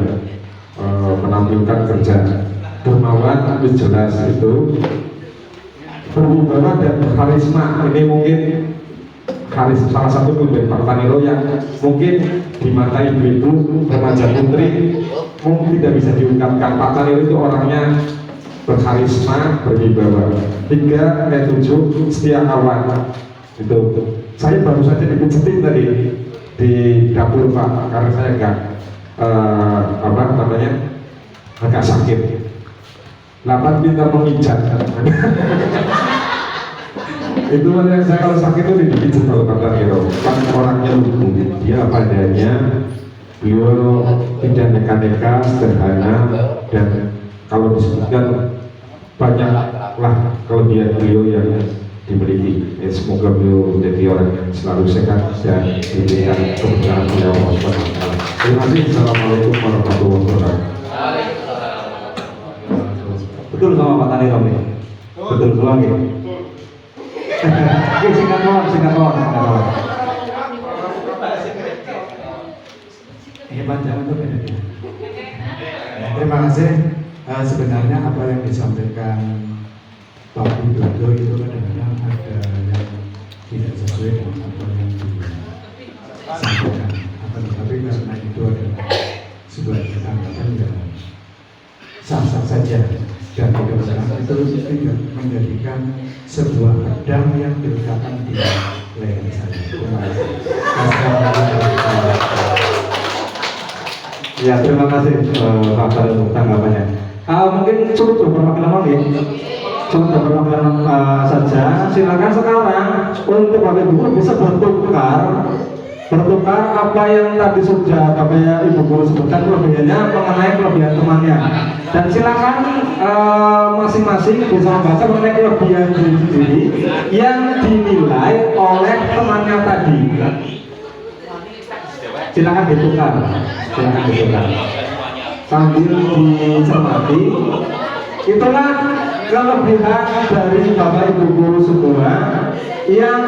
menampilkan kerja. Dermawan itu jelas itu, berwibawa dan karisma. Ini mungkin salah satu kelebihan Pak Taniro yang mungkin di mata ibu-ibu remaja putri mungkin tidak bisa diungkapkan. Pak Taniro itu orangnya berkarisma, berwibawa. 3, 7, setia kawan. Itu saya baru saja dipijetin tadi di dapur Pak, karena saya agak sakit. 8, pintar memijat. Itu yang saya kalau sakit itu dipijat kalau Pak Taniro. Kan orangnya lugu, dia apa adanya. Beliau tidak neka-neka, sederhana, dan kalau disebutkan banyak lah kelebihan beliau yang dimiliki. Semoga beliau menjadi orang yang selalu sehat dan diberikan keberkahan oleh Allah Subhanahu wa taala. Terima kasih. Assalamualaikum warahmatullahi wabarakatuh. Betul sama Pak Tani Romi? Betul doang ya? Oke, singkat doang. Hebat jangan tuh beda. Terima kasih. Sebenarnya apa yang disampaikan Pak Widodo itu kadang-kadang ada yang tidak sesuai dengan apa yang disampaikan. Akan tetapi karena itu adalah sebuah tanggapan yang sah-sah saja dan mudah-mudahan itu tidak menjadikan sebuah pedang yang diletakkan di leher saya. Terima kasih. Ya, terima kasih Pak Fadil untuk tanggapannya. Mungkin cukup perwakilan ya. Cukup perwakilan saja. Silakan sekarang untuk Bapak Ibu bisa bertukar apa yang tadi sudah Bapak Ibu Guru sebutkan kelebihannya mengenai kelebihan temannya. Dan silakan masing-masing bisa membaca mengenai kelebihan diri sendiri yang dinilai oleh temannya tadi. Silakan ditukar sambil dicermati. Itulah kelebihan dari Bapak Ibu Guru semua yang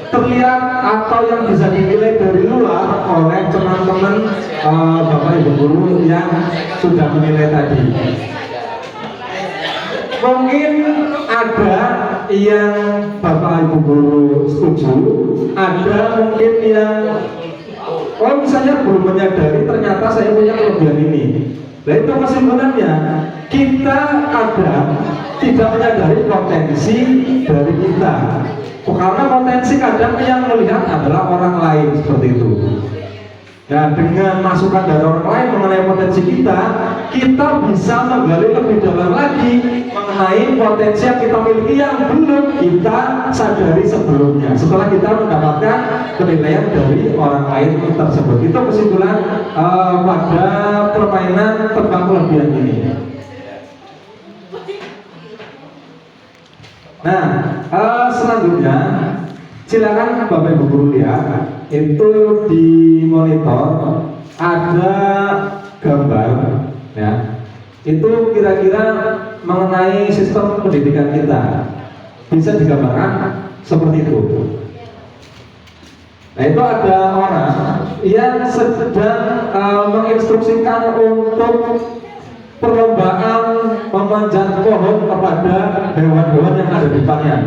terlihat atau yang bisa dinilai dari luar oleh teman-teman Bapak Ibu Guru yang sudah menilai tadi. Mungkin ada yang Bapak Ibu Guru setuju, ada mungkin yang misalnya belum menyadari ternyata saya punya kelebihan ini. Nah itu kesimpulannya, kita kadang tidak menyadari potensi dari kita. Karena potensi kadang yang melihat adalah orang lain seperti itu. Dan dengan masukan dari orang lain mengenai potensi kita bisa menggali lebih dalam lagi mengenai potensi yang kita miliki yang belum kita sadari sebelumnya. Setelah kita mendapatkan penilaian dari orang lain tersebut, itu kesimpulan pada permainan tebak kelebihan ini. Nah, selanjutnya silakan Bapak Ibu Guru lihat, itu di monitor ada gambar, ya. Itu kira-kira mengenai sistem pendidikan kita bisa digambarkan seperti itu. Nah itu ada orang yang sedang menginstruksikan untuk perlombaan memanjat pohon kepada hewan-hewan yang ada di depannya.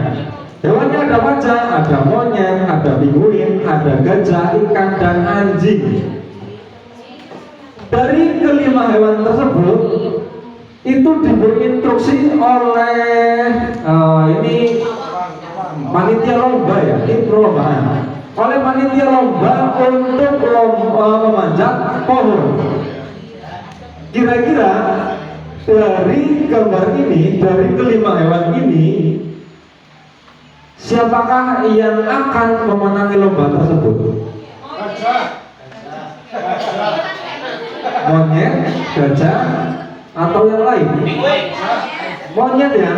Hewannya ada macan, ada monyet, ada pinguin, ada gajah, ikan, dan anjing. Dari kelima hewan tersebut itu diberi instruksi oleh ini panitia lomba ya, ini perlombaan. Oleh panitia lomba untuk memanjat pohon. Kira-kira dari gambar ini, dari kelima hewan ini, siapakah yang akan memenangi lomba tersebut? Monyet, gajah, atau yang lain? Monyet ya?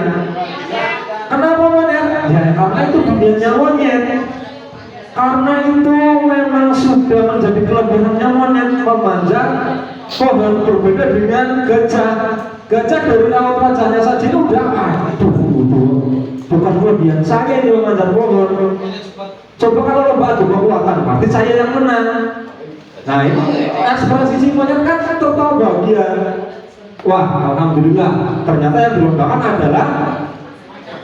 Kenapa monyet? Ya karena itu dunianya monyet. Karena itu memang sudah menjadi kelebihannya monyet memanjat pohon, berbeda dengan gajah. Gajah dari raut wajahnya saja udah bukan kelebihan saya ini memanjat pohon. Coba kalau lomba adu kekuatan, berarti saya yang menang. Nah ini ekspresi si monyet kan tertawa bahagia. Wah, alhamdulillah, ternyata yang dilombakan adalah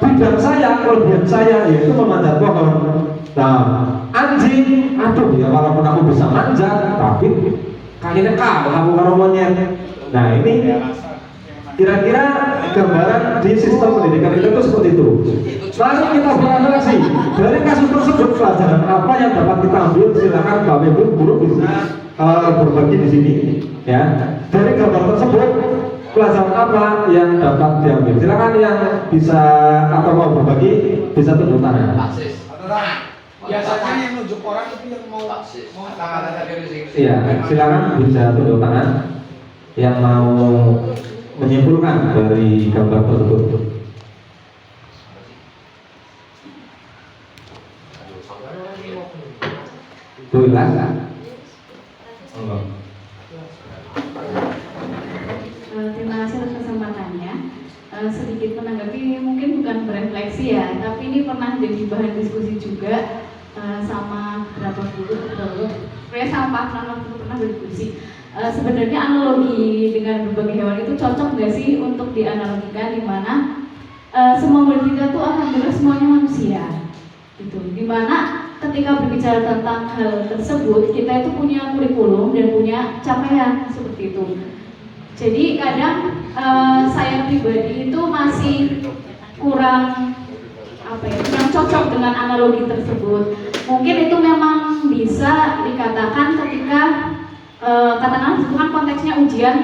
bidang saya, kelebihan saya, yaitu memanjat pohon. Nah, anjing, aduh ya walaupun aku bisa manjat, tapi kayaknya kalah aku karo monyet. Nah ini kira-kira gambaran di sistem pendidikan itu seperti itu. Lalu kita beranalysis dari kasus tersebut, pelajaran apa yang dapat kita ambil? Silakan Bapak Ibu Guru bisa berbagi di sini. Ya, dari gambar tersebut pelajaran apa yang dapat diambil? Silakan yang bisa atau mau berbagi bisa tunjuk tangan. Biasanya yang nunjuk orang itu yang mau Iya, silakan bisa tunjuk tangan yang mau menyimpulkan dari gambar tersebut. Tulis kan? Enggak. Terima kasih atas kesempatannya. Sedikit menanggapi, mungkin bukan berefleksi ya, tapi ini pernah jadi bahan diskusi juga sama beberapa guru. Saya sama Pak pernah berdiskusi. Sebenarnya analogi dengan berbagai hewan itu cocok nggak sih untuk dianalogikan, di mana semua murid kita tuh alhamdulillah semuanya manusia, gitu. Di mana ketika berbicara tentang hal tersebut, kita itu punya kurikulum dan punya capaian seperti itu. Jadi kadang saya pribadi itu masih kurang kurang cocok dengan analogi tersebut. Mungkin itu memang bisa dikatakan ketika katakanlah bukan konteksnya ujian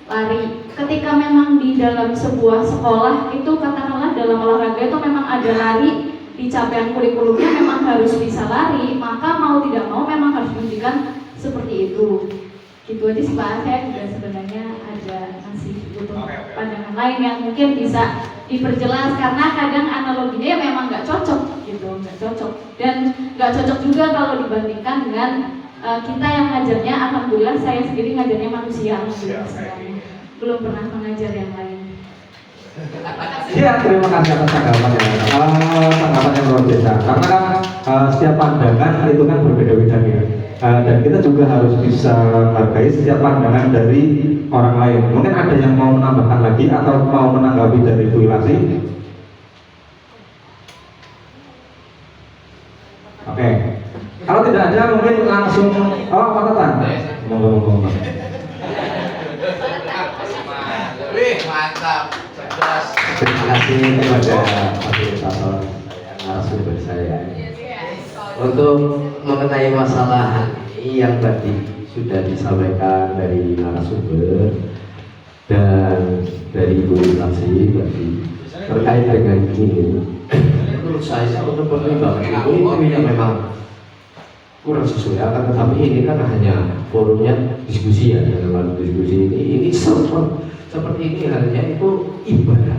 lari. Ketika memang di dalam sebuah sekolah itu katakanlah dalam olahraga itu memang ada lari, di capaian kurikulumnya memang harus bisa lari, maka mau tidak mau memang harus dibuktikan seperti itu. Gitu aja sih Pak, saya juga sebenarnya ada masih butuh pandangan lain yang mungkin bisa diperjelas, karena kadang analoginya ya memang nggak cocok gitu, nggak cocok, dan nggak cocok juga kalau dibandingkan dengan kita yang ngajarnya, alhamdulillah saya sendiri ngajarnya manusia, belum pernah mengajar yang lain. Ya, terima kasih atas tanggapannya. Tanggapannya luar biasa. Karena kan setiap pandangan itu kan berbeda-beda ya. Dan kita juga harus bisa menghargai setiap pandangan dari orang lain. Mungkin ada yang mau menambahkan lagi atau mau menanggapi dari Bu Ilasi? Oke. Kalau tidak ada mungkin langsung Pak Tatan. Monggo. Wih, mantap. Terima kasih kepada fasilitator narasumber saya untuk mengenai masalah yang tadi sudah disampaikan dari narasumber dan dari Ibu Ilasi tadi terkait dengan ini. Menurut saya untuk pertimbangan itu yang memang kurang sesuai, akan tetapi ini kan hanya forumnya diskusi ya, dalam diskusi ini seperti ini halnya itu ibadah.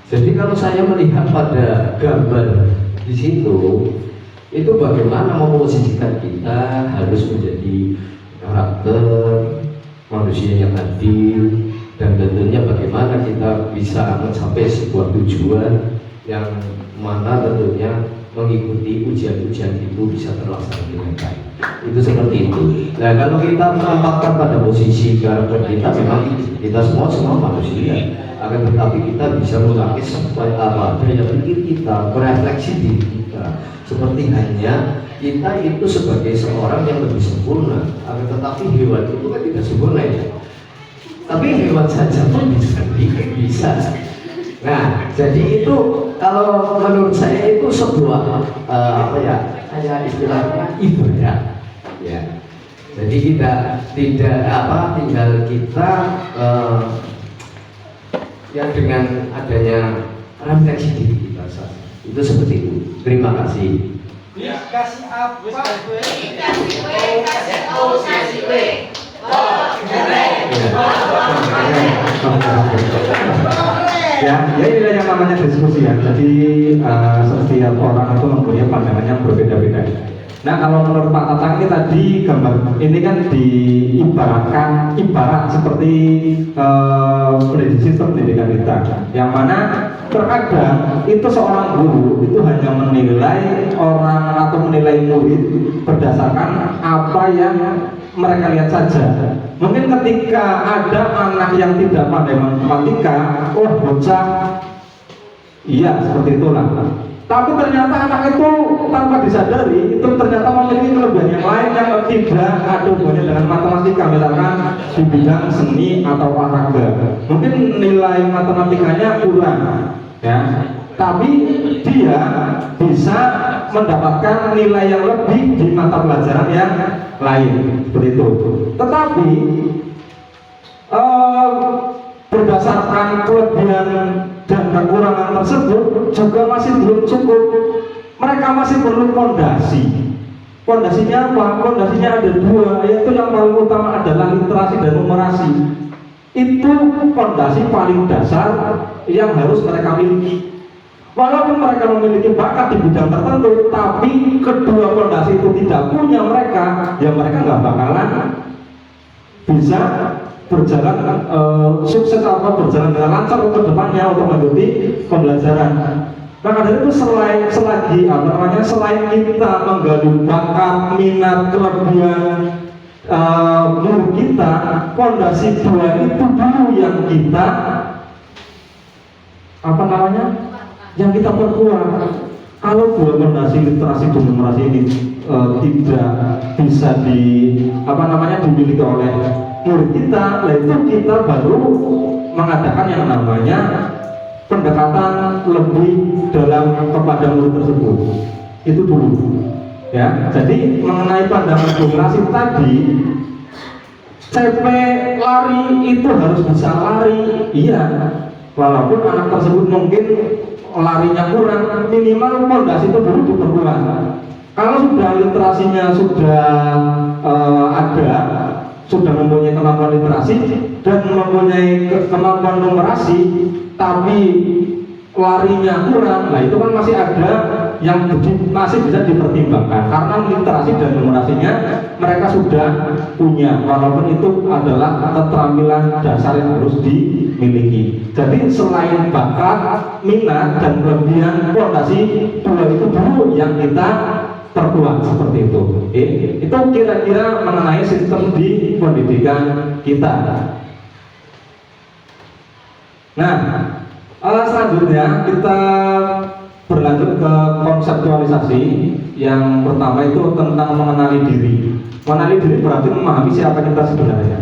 Jadi kalau saya melihat pada gambar di situ, itu bagaimana memposisikan kita harus menjadi karakter manusia yang adil, dan tentunya bagaimana kita bisa mencapai sebuah tujuan yang mana tentunya mengikuti ujian-ujian itu bisa terlaksana dengan baik. Itu seperti itu. Nah, kalau kita menempatkan pada posisi karakter kita, memang kita semua manusia, akan tetapi kita bisa melukis apa daya pikir kita, merefleksi diri kita. Seperti hanya kita itu sebagai seorang yang lebih sempurna, akan tetapi hewan itu kan tidak sempurna ya. Tapi hewan saja pun bisa. Nah, jadi itu kalau menurut saya itu sebuah hanya istilahnya ibadah, ya. Jadi tidak tinggal kita yang dengan adanya refleksi diri kita saja. Itu seperti itu. Terima kasih. Kasih apa? Ya ini yang namanya diskusi ya. Jadi setiap orang itu mempunyai pandangan yang berbeda-beda. Nah, kalau menurut Pak Tatang ini tadi gambar ini kan ibarat seperti sistem pendidikan kita, yang mana terkadang itu seorang guru itu hanya menilai orang atau menilai murid berdasarkan apa yang mereka lihat saja. Mungkin ketika ada anak yang tidak pandai matematika, bocah, iya seperti itulah. Tapi ternyata anak itu tanpa disadari itu ternyata memiliki kelebihan yang lain yang tidak ada hubungannya dengan matematika, misalkan di bidang seni atau olahraga. Mungkin nilai matematikanya kurang, ya. Tapi dia bisa mendapatkan nilai yang lebih di mata pelajaran yang lain, seperti itu. Tetapi berdasarkan kelebihan dan kekurangan tersebut juga masih belum cukup. Mereka masih perlu fondasi. Fondasinya apa? Fondasinya ada dua, yaitu yang paling utama adalah literasi dan numerasi. Itu fondasi paling dasar yang harus mereka miliki. Walaupun mereka memiliki bakat di bidang tertentu, tapi kedua fondasi itu tidak punya mereka, ya mereka nggak bakalan bisa berjalan sukses atau berjalan dengan lancar untuk depannya untuk mengikuti pembelajaran. Maka dari itu selain kita menggali bakat, minat, kelebihan murid kita, fondasi dua itu dulu yang kita yang kita perkuat. Kalau dua fondasi literasi dan numerasi ini tidak bisa dimiliki oleh murid kita, itu kita baru mengadakan yang namanya pendekatan lebih dalam kepada murid tersebut. Itu dulu, ya. Jadi mengenai pandangan generasi tadi, CP lari itu harus bisa lari, iya. Walaupun anak tersebut mungkin larinya kurang, minimal fondasi itu dulu diperkuat. Kalau sudah literasinya sudah ada, sudah mempunyai kemampuan literasi dan mempunyai kemampuan numerasi, tapi larinya kurang, nah itu kan masih ada yang masih bisa dipertimbangkan karena literasi dan numerasinya mereka sudah punya, walaupun itu adalah keterampilan dasar yang harus dimiliki. Jadi selain bakat, minat dan kelebihan, fondasi dua itu dulu yang kita perkuat seperti itu. Itu kira-kira mengenai sistem di pendidikan kita. Nah, selanjutnya kita berlanjut ke konseptualisasi. Yang pertama itu tentang mengenali diri. Mengenali diri berarti memahami siapa kita sebenarnya.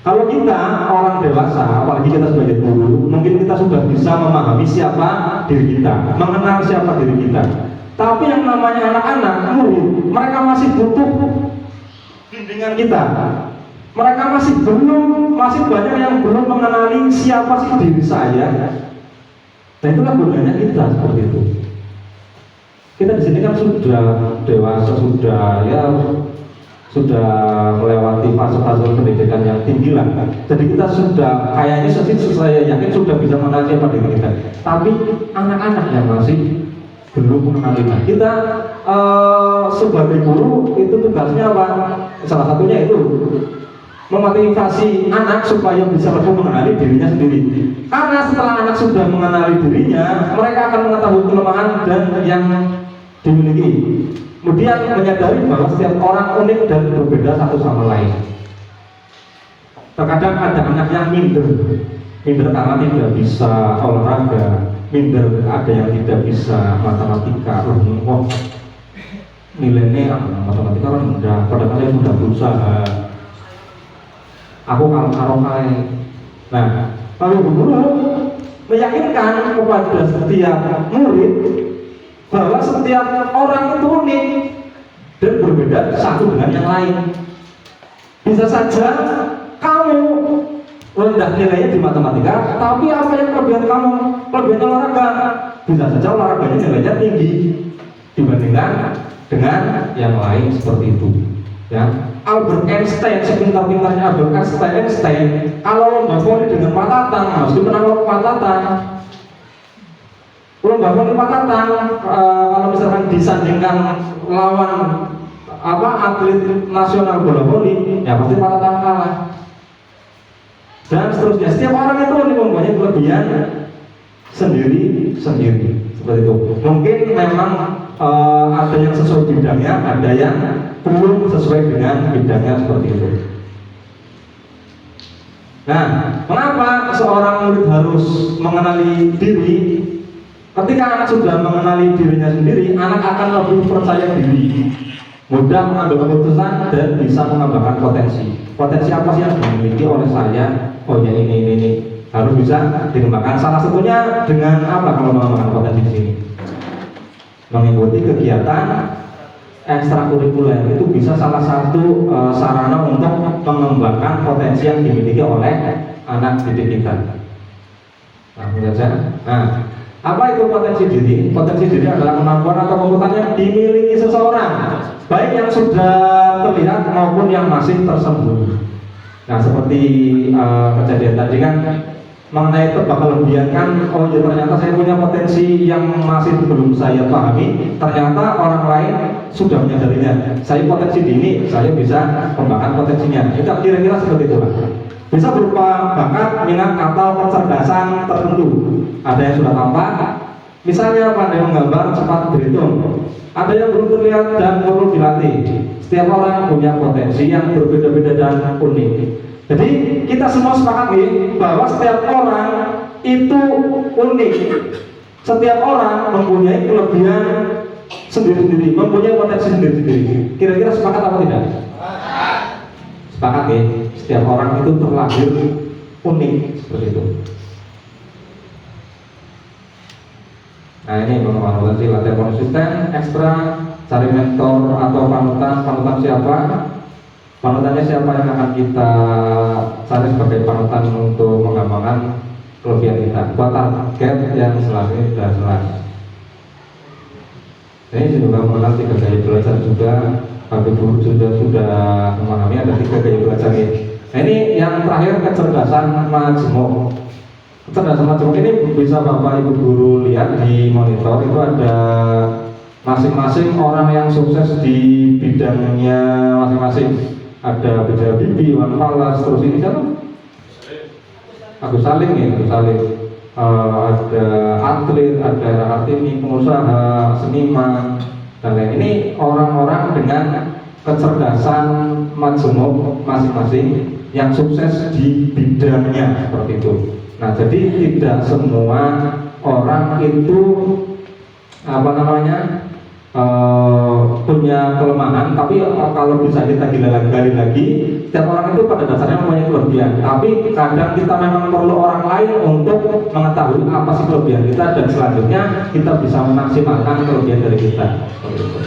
Kalau kita orang dewasa, apalagi kita sebagai guru, mungkin kita sudah bisa memahami siapa diri kita, mengenal siapa diri kita. Tapi yang namanya anak-anak, murid, mereka masih butuh bimbingan kita. Mereka masih banyak yang belum mengenali siapa sih diri saya. Nah itulah gunanya kita seperti itu. Kita di sini kan sudah dewasa, sudah melewati fase-fase pendidikan yang tinggi lah. Jadi kita sudah kayaknya saya yakin sudah bisa mengenal siapa diri kita. Tapi anak-anak yang masih belum mengenali kita sebagai guru itu tugasnya apa? Salah satunya itu memotivasi anak supaya bisa lebih mengenali dirinya sendiri. Karena setelah anak sudah mengenali dirinya, mereka akan mengetahui kelemahan dan yang dimiliki. Kemudian menyadari bahwa setiap orang unik dan berbeda satu sama lain. Terkadang ada anak yang minder karena tidak bisa olahraga, minder ada yang tidak bisa matematika. Nilainya matematika kan rendah, padahal saya sudah berusaha. Aku kalau nah, kalau guru meyakinkan kepada setiap murid bahwa setiap orang itu unik dan berbeda satu dengan yang lain. Bisa saja kamu rendah nilainya di matematika, tapi apa yang kelebihan kamu? Kelebihan olahraga. Bisa saja olahraganya nilainya tinggi dibandingkan dengan yang lain seperti itu. Ya, Albert Einstein, sepintar-pintarnya Albert Einstein, kalau lomba voli dengan patatan, harus dimenang patatan. Lomba voli patatan, kalau misalkan disandingkan lawan atlet nasional bola voli, ya pasti patatan kalah. Dan seterusnya, setiap orang itu mempunyai kelebihan sendiri seperti itu. Mungkin memang ada yang sesuai bidangnya, ada yang belum sesuai dengan bidangnya seperti itu. Nah, mengapa seorang murid harus mengenali diri? Ketika anak sudah mengenali dirinya sendiri, anak akan lebih percaya diri, mudah mengambil keputusan dan bisa mengembangkan potensi. Potensi apa sih yang dimiliki oleh saya? Oh ya ini harus bisa dikembangkan. Salah satunya dengan apa kalau mengembangkan potensi di sini? Mengikuti kegiatan ekstrakurikuler itu bisa salah satu sarana untuk mengembangkan potensi yang dimiliki oleh anak didik kita. Nah, apa itu potensi diri? Potensi diri adalah kemampuan atau kemampuan yang dimiliki seseorang, baik yang sudah terlihat maupun yang masih tersembunyi. Nah, seperti kejadian tadi kan, mengenai tebak kelebihan kan, oh ya ternyata saya punya potensi yang masih belum saya pahami, ternyata orang lain sudah menyadarinya. Saya potensi di ini, saya bisa kembangkan potensinya. Itu kira-kira seperti itu. Bisa berupa bakat, minat atau kecerdasan tertentu. Ada yang sudah tampak, misalnya pandai menggambar, cepat berhitung. Ada yang belum terlihat dan perlu dilatih. Setiap orang punya potensi yang berbeda-beda dan unik. Jadi kita semua sepakat nih bahwa setiap orang itu unik. Setiap orang mempunyai kelebihan sendiri-sendiri, mempunyai potensi sendiri-sendiri. Kira-kira sepakat apa tidak? Sepakat ya. Setiap orang itu terlahir unik seperti itu. Nah ini teman-teman, latihan konsisten, ekstra, cari mentor atau panutan siapa? Panutannya siapa yang akan kita cari sebagai panutan untuk mengembangkan kelebihan kita. Buat target yang selanjutnya sudah jelas. Ini juga mengenal 3 gaya belajar juga. Habis Guru sudah memahami ada 3 gaya belajar ini. Nah ini yang terakhir, kecerdasan majemuk. Kecerdasan majemuk ini bisa Bapak Ibu Guru lihat di monitor. Itu ada masing-masing orang yang sukses di bidangnya masing-masing. Ada Bija Bibi, Wan Falas, terus ini siapa? Agus Salim ya, Agus Salim. Ada atlet, ada Kartini, pengusaha, seniman, dan lain. Ini orang-orang dengan kecerdasan majemuk masing-masing yang sukses di bidangnya seperti itu. Nah, jadi tidak semua orang itu punya kelemahan, tapi kalau bisa kita gali lagi, setiap orang itu pada dasarnya mempunyai kelebihan. Tapi kadang kita memang perlu orang lain untuk mengetahui apa sih kelebihan kita, dan selanjutnya kita bisa memaksimalkan kelebihan dari kita. Seperti itu.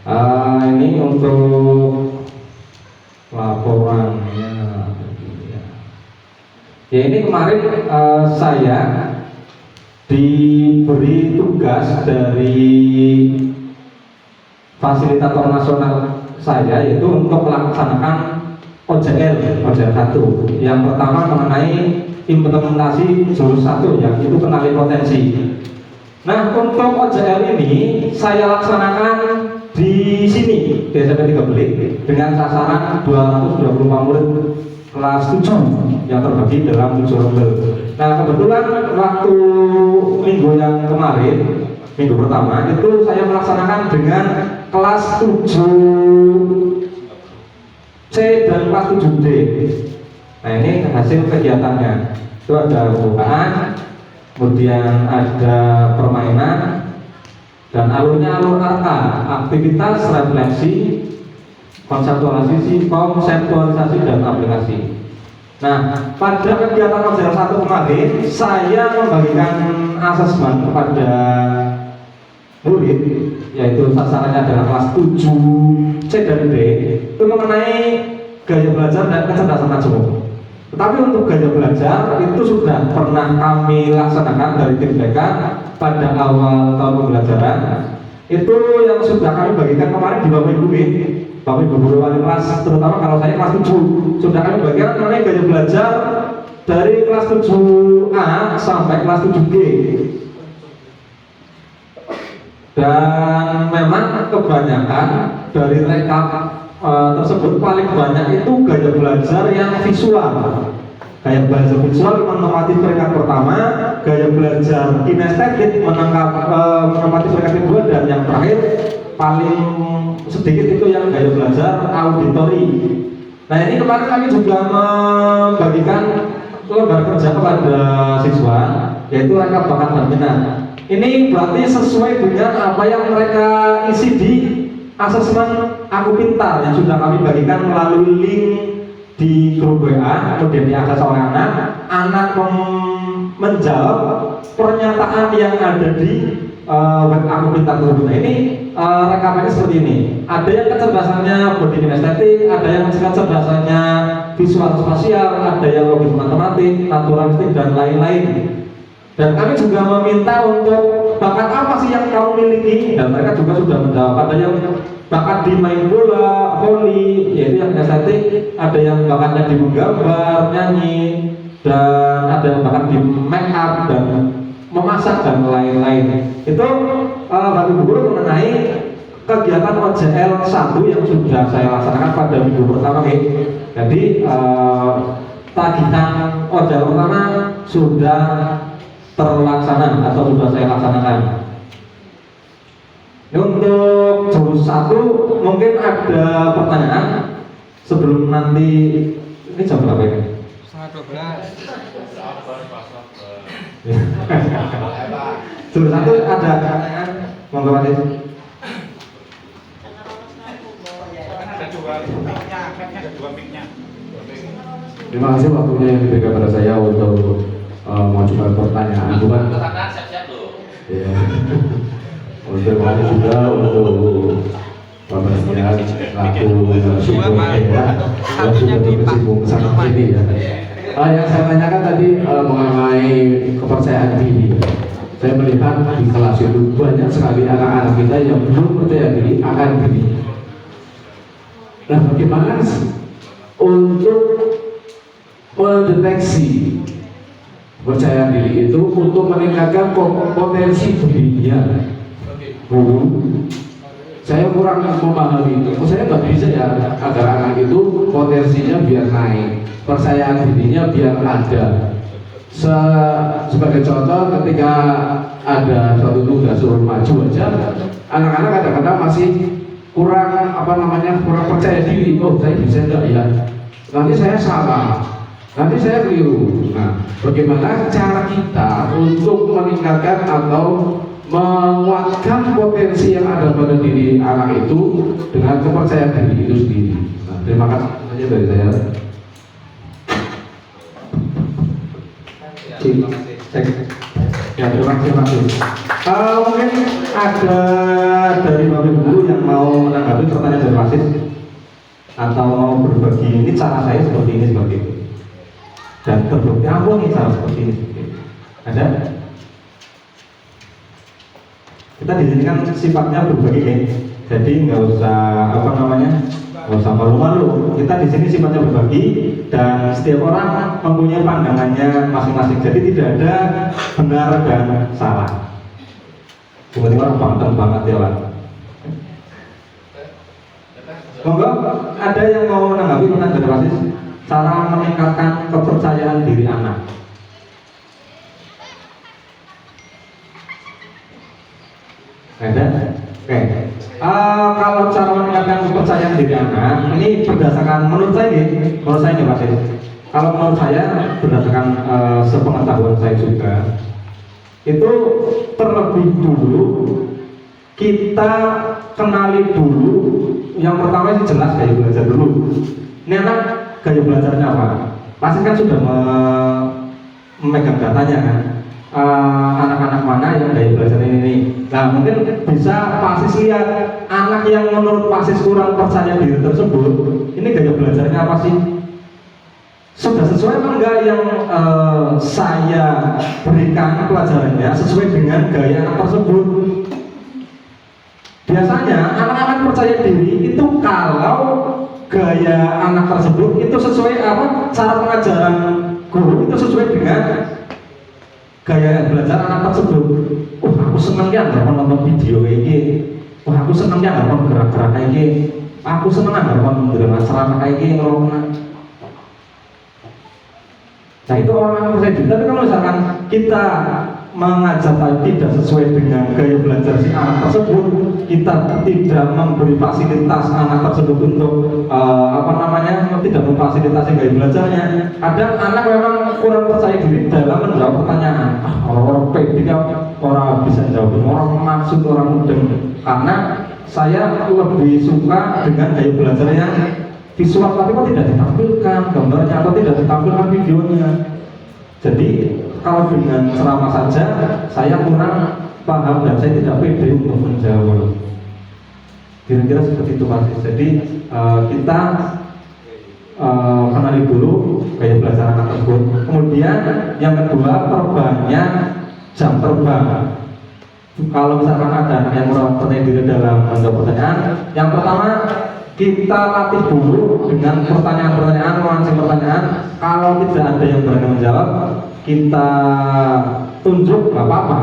Nah, ini untuk laporannya. Ya ini kemarin saya diberi tugas dari fasilitator nasional saya, yaitu untuk melaksanakan OJL 1. Yang pertama mengenai implementasi jurus 1, yang itu kenali potensi. Nah, untuk OJL ini saya laksanakan di sini di SMP 3 Belik dengan sasaran 224 murid kelas 7 yang terbagi dalam 7 ronde. Nah, kebetulan waktu minggu yang kemarin, minggu pertama itu saya melaksanakan dengan kelas 7C dan kelas 7D. Nah, ini hasil kegiatannya. Itu ada pembukaan, kemudian ada permainan, dan alurnya alur ARTA, aktivitas, refleksi, konseptualisasi, dan aplikasi. Nah, pada kegiatan OJL 1 kemarin, saya membagikan asesmen kepada murid, yaitu sasarannya adalah kelas 7C dan D, itu mengenai gaya belajar dan kecerdasan majemuk. Tetapi untuk gaya belajar itu sudah pernah kami laksanakan dari tim BK pada awal tahun pembelajaran. Itu yang sudah kami bagikan kemarin di Bapak Ibu Bapak Ibu guru wali kelas, terutama kalau saya kelas 7, sudah kami bagikan mengenai gaya belajar dari kelas 7A sampai kelas 7G. Dan memang kebanyakan dari rekap tersebut paling banyak itu gaya belajar yang visual. Gaya belajar visual menempati peringkat pertama, gaya belajar kinestetik menempati peringkat kedua, dan yang terakhir paling sedikit itu yang gaya belajar auditori. Nah, ini kemarin kami juga membagikan lembar kerja kepada siswa, yaitu rekap bakat dan minat. Ini berarti sesuai dengan apa yang mereka isi di asesmen Aku Pintar yang sudah kami bagikan melalui link di grup WA, kemudian diakses oleh anak menjawab pernyataan yang ada di web Aku Pintar tersebut. Nah, ini rekamannya seperti ini. Ada yang kecerdasannya body kinestetik, ada yang kecerdasannya visual spasial, ada yang logis matematik, naturalistik, dan lain-lain. Dan kami juga meminta untuk bakat apa sih yang kamu miliki, dan mereka juga sudah menjawab. Ada yang bakat di main bola, voli, yaitu yang estetik, ada yang bakatnya di menggambar, nyanyi, dan ada yang bakat di make up dan memasak dan lain-lain. Itu Bapak Ibu guru mengenai kegiatan OJL 1 yang sudah saya laksanakan pada minggu pertama. Jadi tagihan OJL pertama sudah terlaksana atau sudah saya laksanakan. Untuk jurus 1 mungkin ada pertanyaan sebelum nanti, ini jam berapa ini? Setengah 12. Jurus 1 ada pertanyaan, monggo Mas. Terima kasih waktunya yang diberikan pada saya untuk mengajukan pertanyaan. Bukan? Siap-siap loh. Ya. Untuk kami juga untuk Bapak Senyap laku sibuk ya, yang sudah bersibuk kesana sini ya. Yang saya tanyakan tadi mengenai kepercayaan diri. Saya melihat di kelas itu banyak sekali anak-anak kita yang belum percaya diri akan diri. Nah, bagaimana untuk mendeteksi percaya diri itu untuk meningkatkan potensi dirinya? Saya kurang memahami itu. Saya nggak bisa ya agar anak itu potensinya biar naik, percaya dirinya biar ada. Sebagai contoh, ketika ada suatu tugas suruh maju aja, anak-anak kadang-kadang masih kurang kurang percaya diri. Oh, saya bisa enggak ya? Nanti saya salah, nanti saya keliru. Nah, bagaimana cara kita untuk meningkatkan atau menguatkan potensi yang ada pada diri anak itu dengan kepercayaan diri itu sendiri? Nah, terima kasih saja dari saya. Ya, terima kasih. Mungkin ada dari Bapak Ibu yang mau menanggapi pertanyaan dari wasit atau mau berbagi, ini cara saya seperti ini, seperti itu, dan terbukti aku nih cara seperti ini, seperti itu. Ada? Kita di sini kan sifatnya berbagi, ya. Jadi nggak usah nggak usah malu-malu. Kita di sini sifatnya berbagi dan setiap orang mempunyai pandangannya masing-masing. Jadi tidak ada benar dan salah. Tiba-tiba banteng banget ya Pak. Monggo, ada yang mau menanggapi pertanyaan dari wasit? Cara meningkatkan kepercayaan diri anak. Ada? Oke. Kalau cara meningkatkan kepercayaan diri anak, ini berdasarkan menurut saya nih Mas. Kalau menurut saya berdasarkan sepengetahuan saya juga, itu terlebih dulu kita kenali dulu. Yang pertama itu jelas gaya belajar dulu. Ini anak gaya belajarnya apa? Pasti kan sudah memegang datanya kan. Anak-anak mana yang gaya belajar ini. Nah, mungkin bisa Pasis lihat anak yang menurut Pasis kurang percaya diri tersebut, ini gaya belajarnya apa sih? Sudah sesuai apa enggak yang saya berikan pelajarannya sesuai dengan gaya anak tersebut? Biasanya anak-anak percaya diri itu kalau gaya anak tersebut itu sesuai apa? Cara pengajaran guru itu sesuai dengan gaya belajar anak tersebut. Aku seneng ya nggak nonton video kayak gini. Aku seneng ya nggak gerak-gerak kayak gini. Aku seneng nggak mendengar ceramah kayak gini. Nah itu orang percaya diri. Tapi kalau misalkan kita mengajar tidak sesuai dengan gaya belajar si anak tersebut, kita tidak memberi fasilitas anak tersebut untuk tidak memfasilitasi gaya belajarnya. Kadang anak memang kurang percaya diri dalam menjawab pertanyaan. Orang pede, orang bisa jawab, orang maksud, orang mudeng. Karena saya lebih suka dengan gaya belajar yang visual, tapi kok tidak ditampilkan gambarnya atau tidak ditampilkan videonya. Jadi kalau dengan ceramah saja saya kurang paham dan saya tidak pede untuk menjawab. Kira-kira seperti itu Mas. Jadi kita kenali dulu gaya belajar anak tersebut. Kemudian yang kedua, perbanyak jam terbang. Kalau misalkan ada anak yang mempercayai diri dalam menjawab pertanyaan, yang pertama kita latih dulu dengan pertanyaan-pertanyaan, memancing pertanyaan. Kalau tidak ada yang berani menjawab, kita tunjuk, nggak apa-apa.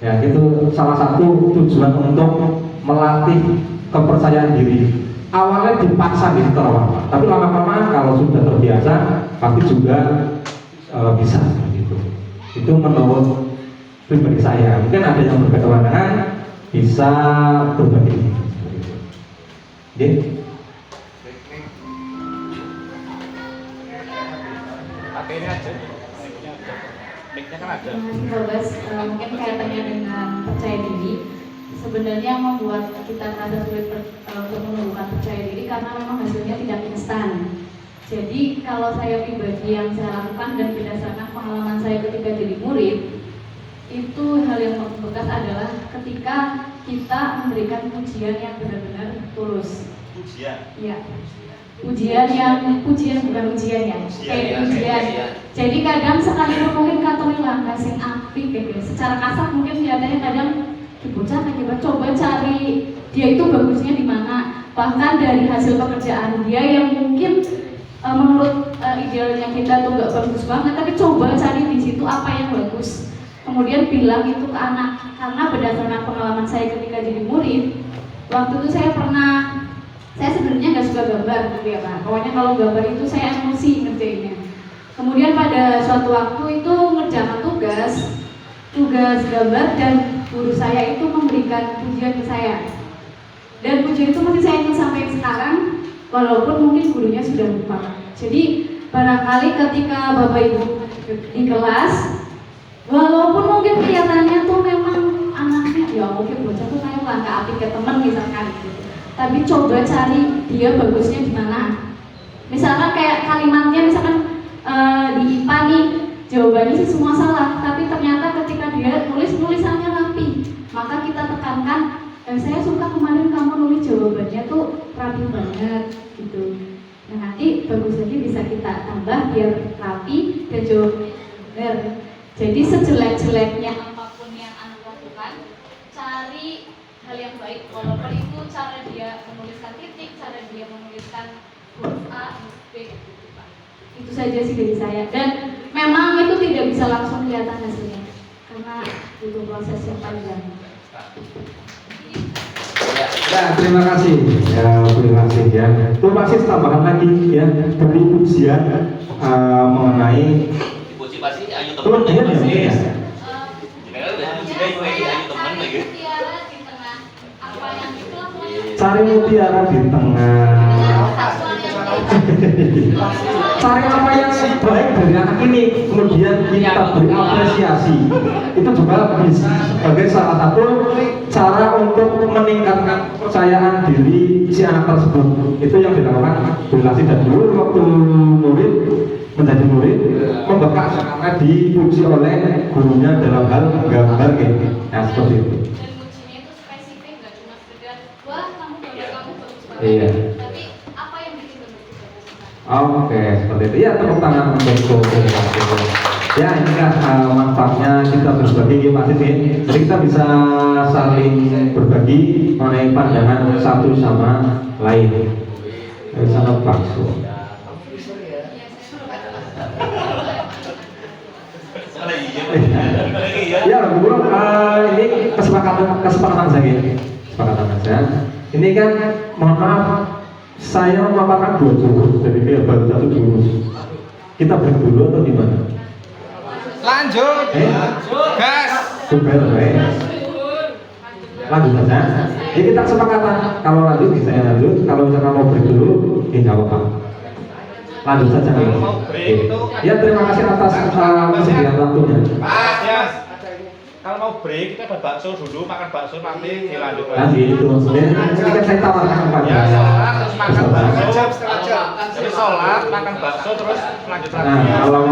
Ya, itu salah satu tujuan untuk melatih kepercayaan diri. Awalnya dipaksa gitu awal, tapi lama-lama kalau sudah terbiasa pasti juga bisa gitu. Itu menurut pribadi saya. Mungkin ada yang berbeda pandangan, bisa berbagi. Oke. Pakai ini aja. Mic-nya kan ada. Bebas, mungkin kaitannya dengan percaya diri. Sebenarnya yang membuat kita merasa sulit untuk menumbuhkan percaya diri karena memang hasilnya tidak instan. Jadi kalau saya pribadi yang saya lakukan dan berdasarkan pengalaman saya ketika jadi murid, itu hal yang membekas adalah ketika kita memberikan pujian yang benar-benar tulus. Pujian. Iya. Pujian bukan ujian ya. Pujian. Jadi kadang sekalipun mungkin kantor hilang kasih api gitu. Secara kasar mungkin kelihatannya kadang bocah kayak coba cari dia itu bagusnya di mana. Bahkan dari hasil pekerjaan dia yang mungkin menurut idealnya kita tuh nggak bagus banget, tapi coba cari di situ apa yang bagus. Kemudian bilang itu ke anak, karena berdasarkan pengalaman saya ketika jadi murid, waktu itu saya sebenarnya nggak suka gambar gitu ya Pak. Pokoknya kalau gambar itu saya emosi ngerjainnya. Kemudian pada suatu waktu itu ngerjakan tugas gambar dan guru saya itu memberikan pujian ke saya. Dan pujian itu masih saya ingat sampai sekarang, walaupun mungkin gurunya sudah lupa. Jadi barangkali ketika Bapak Ibu di kelas, walaupun mungkin kelihatannya tuh memang anaknya ya mungkin bocah tuh kayak langkah api ke teman misalkan gitu. Tapi coba cari dia bagusnya di mana. Misalkan kayak kalimatnya misalkan di IPA nih jawabannya sih semua salah, tapi ternyata ketika dia tulisannya rapi, maka kita tekankan saya suka kemarin kamu nulis jawabannya tuh rapi banget gitu. Nah nanti bagus lagi bisa kita tambah biar rapi dan jawabannya benar. Jadi sejelek-jeleknya apapun yang Anda lakukan, cari hal yang baik, walaupun itu cara dia menuliskan titik, cara dia menuliskan huruf A, huruf B gitu Pak. Itu saja sih dari saya. Dan memang itu tidak bisa langsung kelihatan hasilnya, karena butuh proses yang panjang. Ya, terima kasih. Ya, terima kasih ya. Itu pasti tambahan lagi ya dari ujian mengenai Dipuji pasti ayo itu dia temen ya. ayo Cari temen lagi. mutiara di tengah apa yang itu lakukan. Cari mutiara di tengah. Cari apa yang baik dari anak ini, kemudian kita beri apresiasi. Itu juga bisa sebagai salah satu cara untuk meningkatkan kepercayaan diri si anak tersebut. Itu yang dilakukan donasi dan dulu waktu murid menjadi murid membekas karena dipuji oleh gurunya dalam hal gambar gitu. Nah seperti itu. Dan ujinya itu spesifik, nggak cuma sekedar wah kamu gambar kamu bagus banget. Iya. Tapi apa yang bikin gambar itu bagus? Oke, seperti itu. Ya, tepuk tangan untuk ya, ini kan manfaatnya kita berbagi Pak Siti. Jadi kita bisa saling berbagi mengenai pandangan satu sama lain. Sangat bakso. Ya, Bu, ini kesepakatan saja. Kesepakatan saja. Ini kan, mohon maaf, saya memaparkan 2 jurus, jadi kayak baru 1 jurus. Kita break dulu atau gimana? Lanjut. Gas. Super, baik. Lanjut saja. Jadi kita kesepakatan. Kalau lanjut bisa lanjut. Kalau misalkan mau break dulu, tidak apa-apa. Lanjut saja. Ya, terima kasih atas kesediaan waktunya. Mas, ya. Kalau mau break kita buat bakso dulu, makan bakso nanti dilanjut Nanti itu. Jadi ini kan saya tawarkan kepada ya, sholat terus makan bakso. Setengah jam. Jadi sholat, makan bakso terus lanjut lagi. Nah, kalau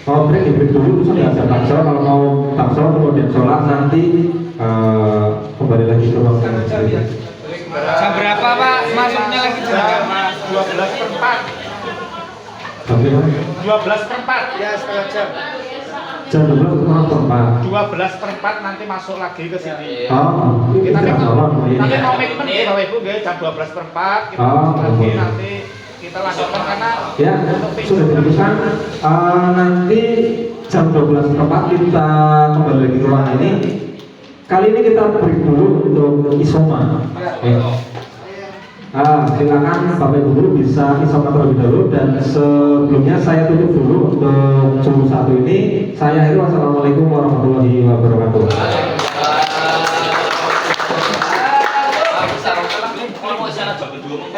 mau break ya break dulu terus ada bakso. Kalau mau bakso kemudian sholat nanti kembali lagi ke ruang yang Jam berapa Pak? Masuknya lagi jam berapa? 12/4. Sampai 12/4. Ya setengah jam. Jam 12 kurang perempat. 12/4 nanti masuk lagi ke sini. Oh, Kita tidak salah. tapi komitmen ya Bapak Ibu guys, jam 12/4 kita Oh, masuk lagi oke. nanti kita lanjutkan karena Ya, sudah diputuskan. Nanti jam 12.04 kita kembali lagi ke ruangan ini. Kali ini kita break dulu untuk isoma. Silakan Bapak Ibu guru bisa isoma terlebih dahulu, dan sebelumnya saya tutup dulu untuk jam 1 ini. Saya akhiri, wassalamualaikum warahmatullahi wabarakatuh. Kalau mau sana jam 2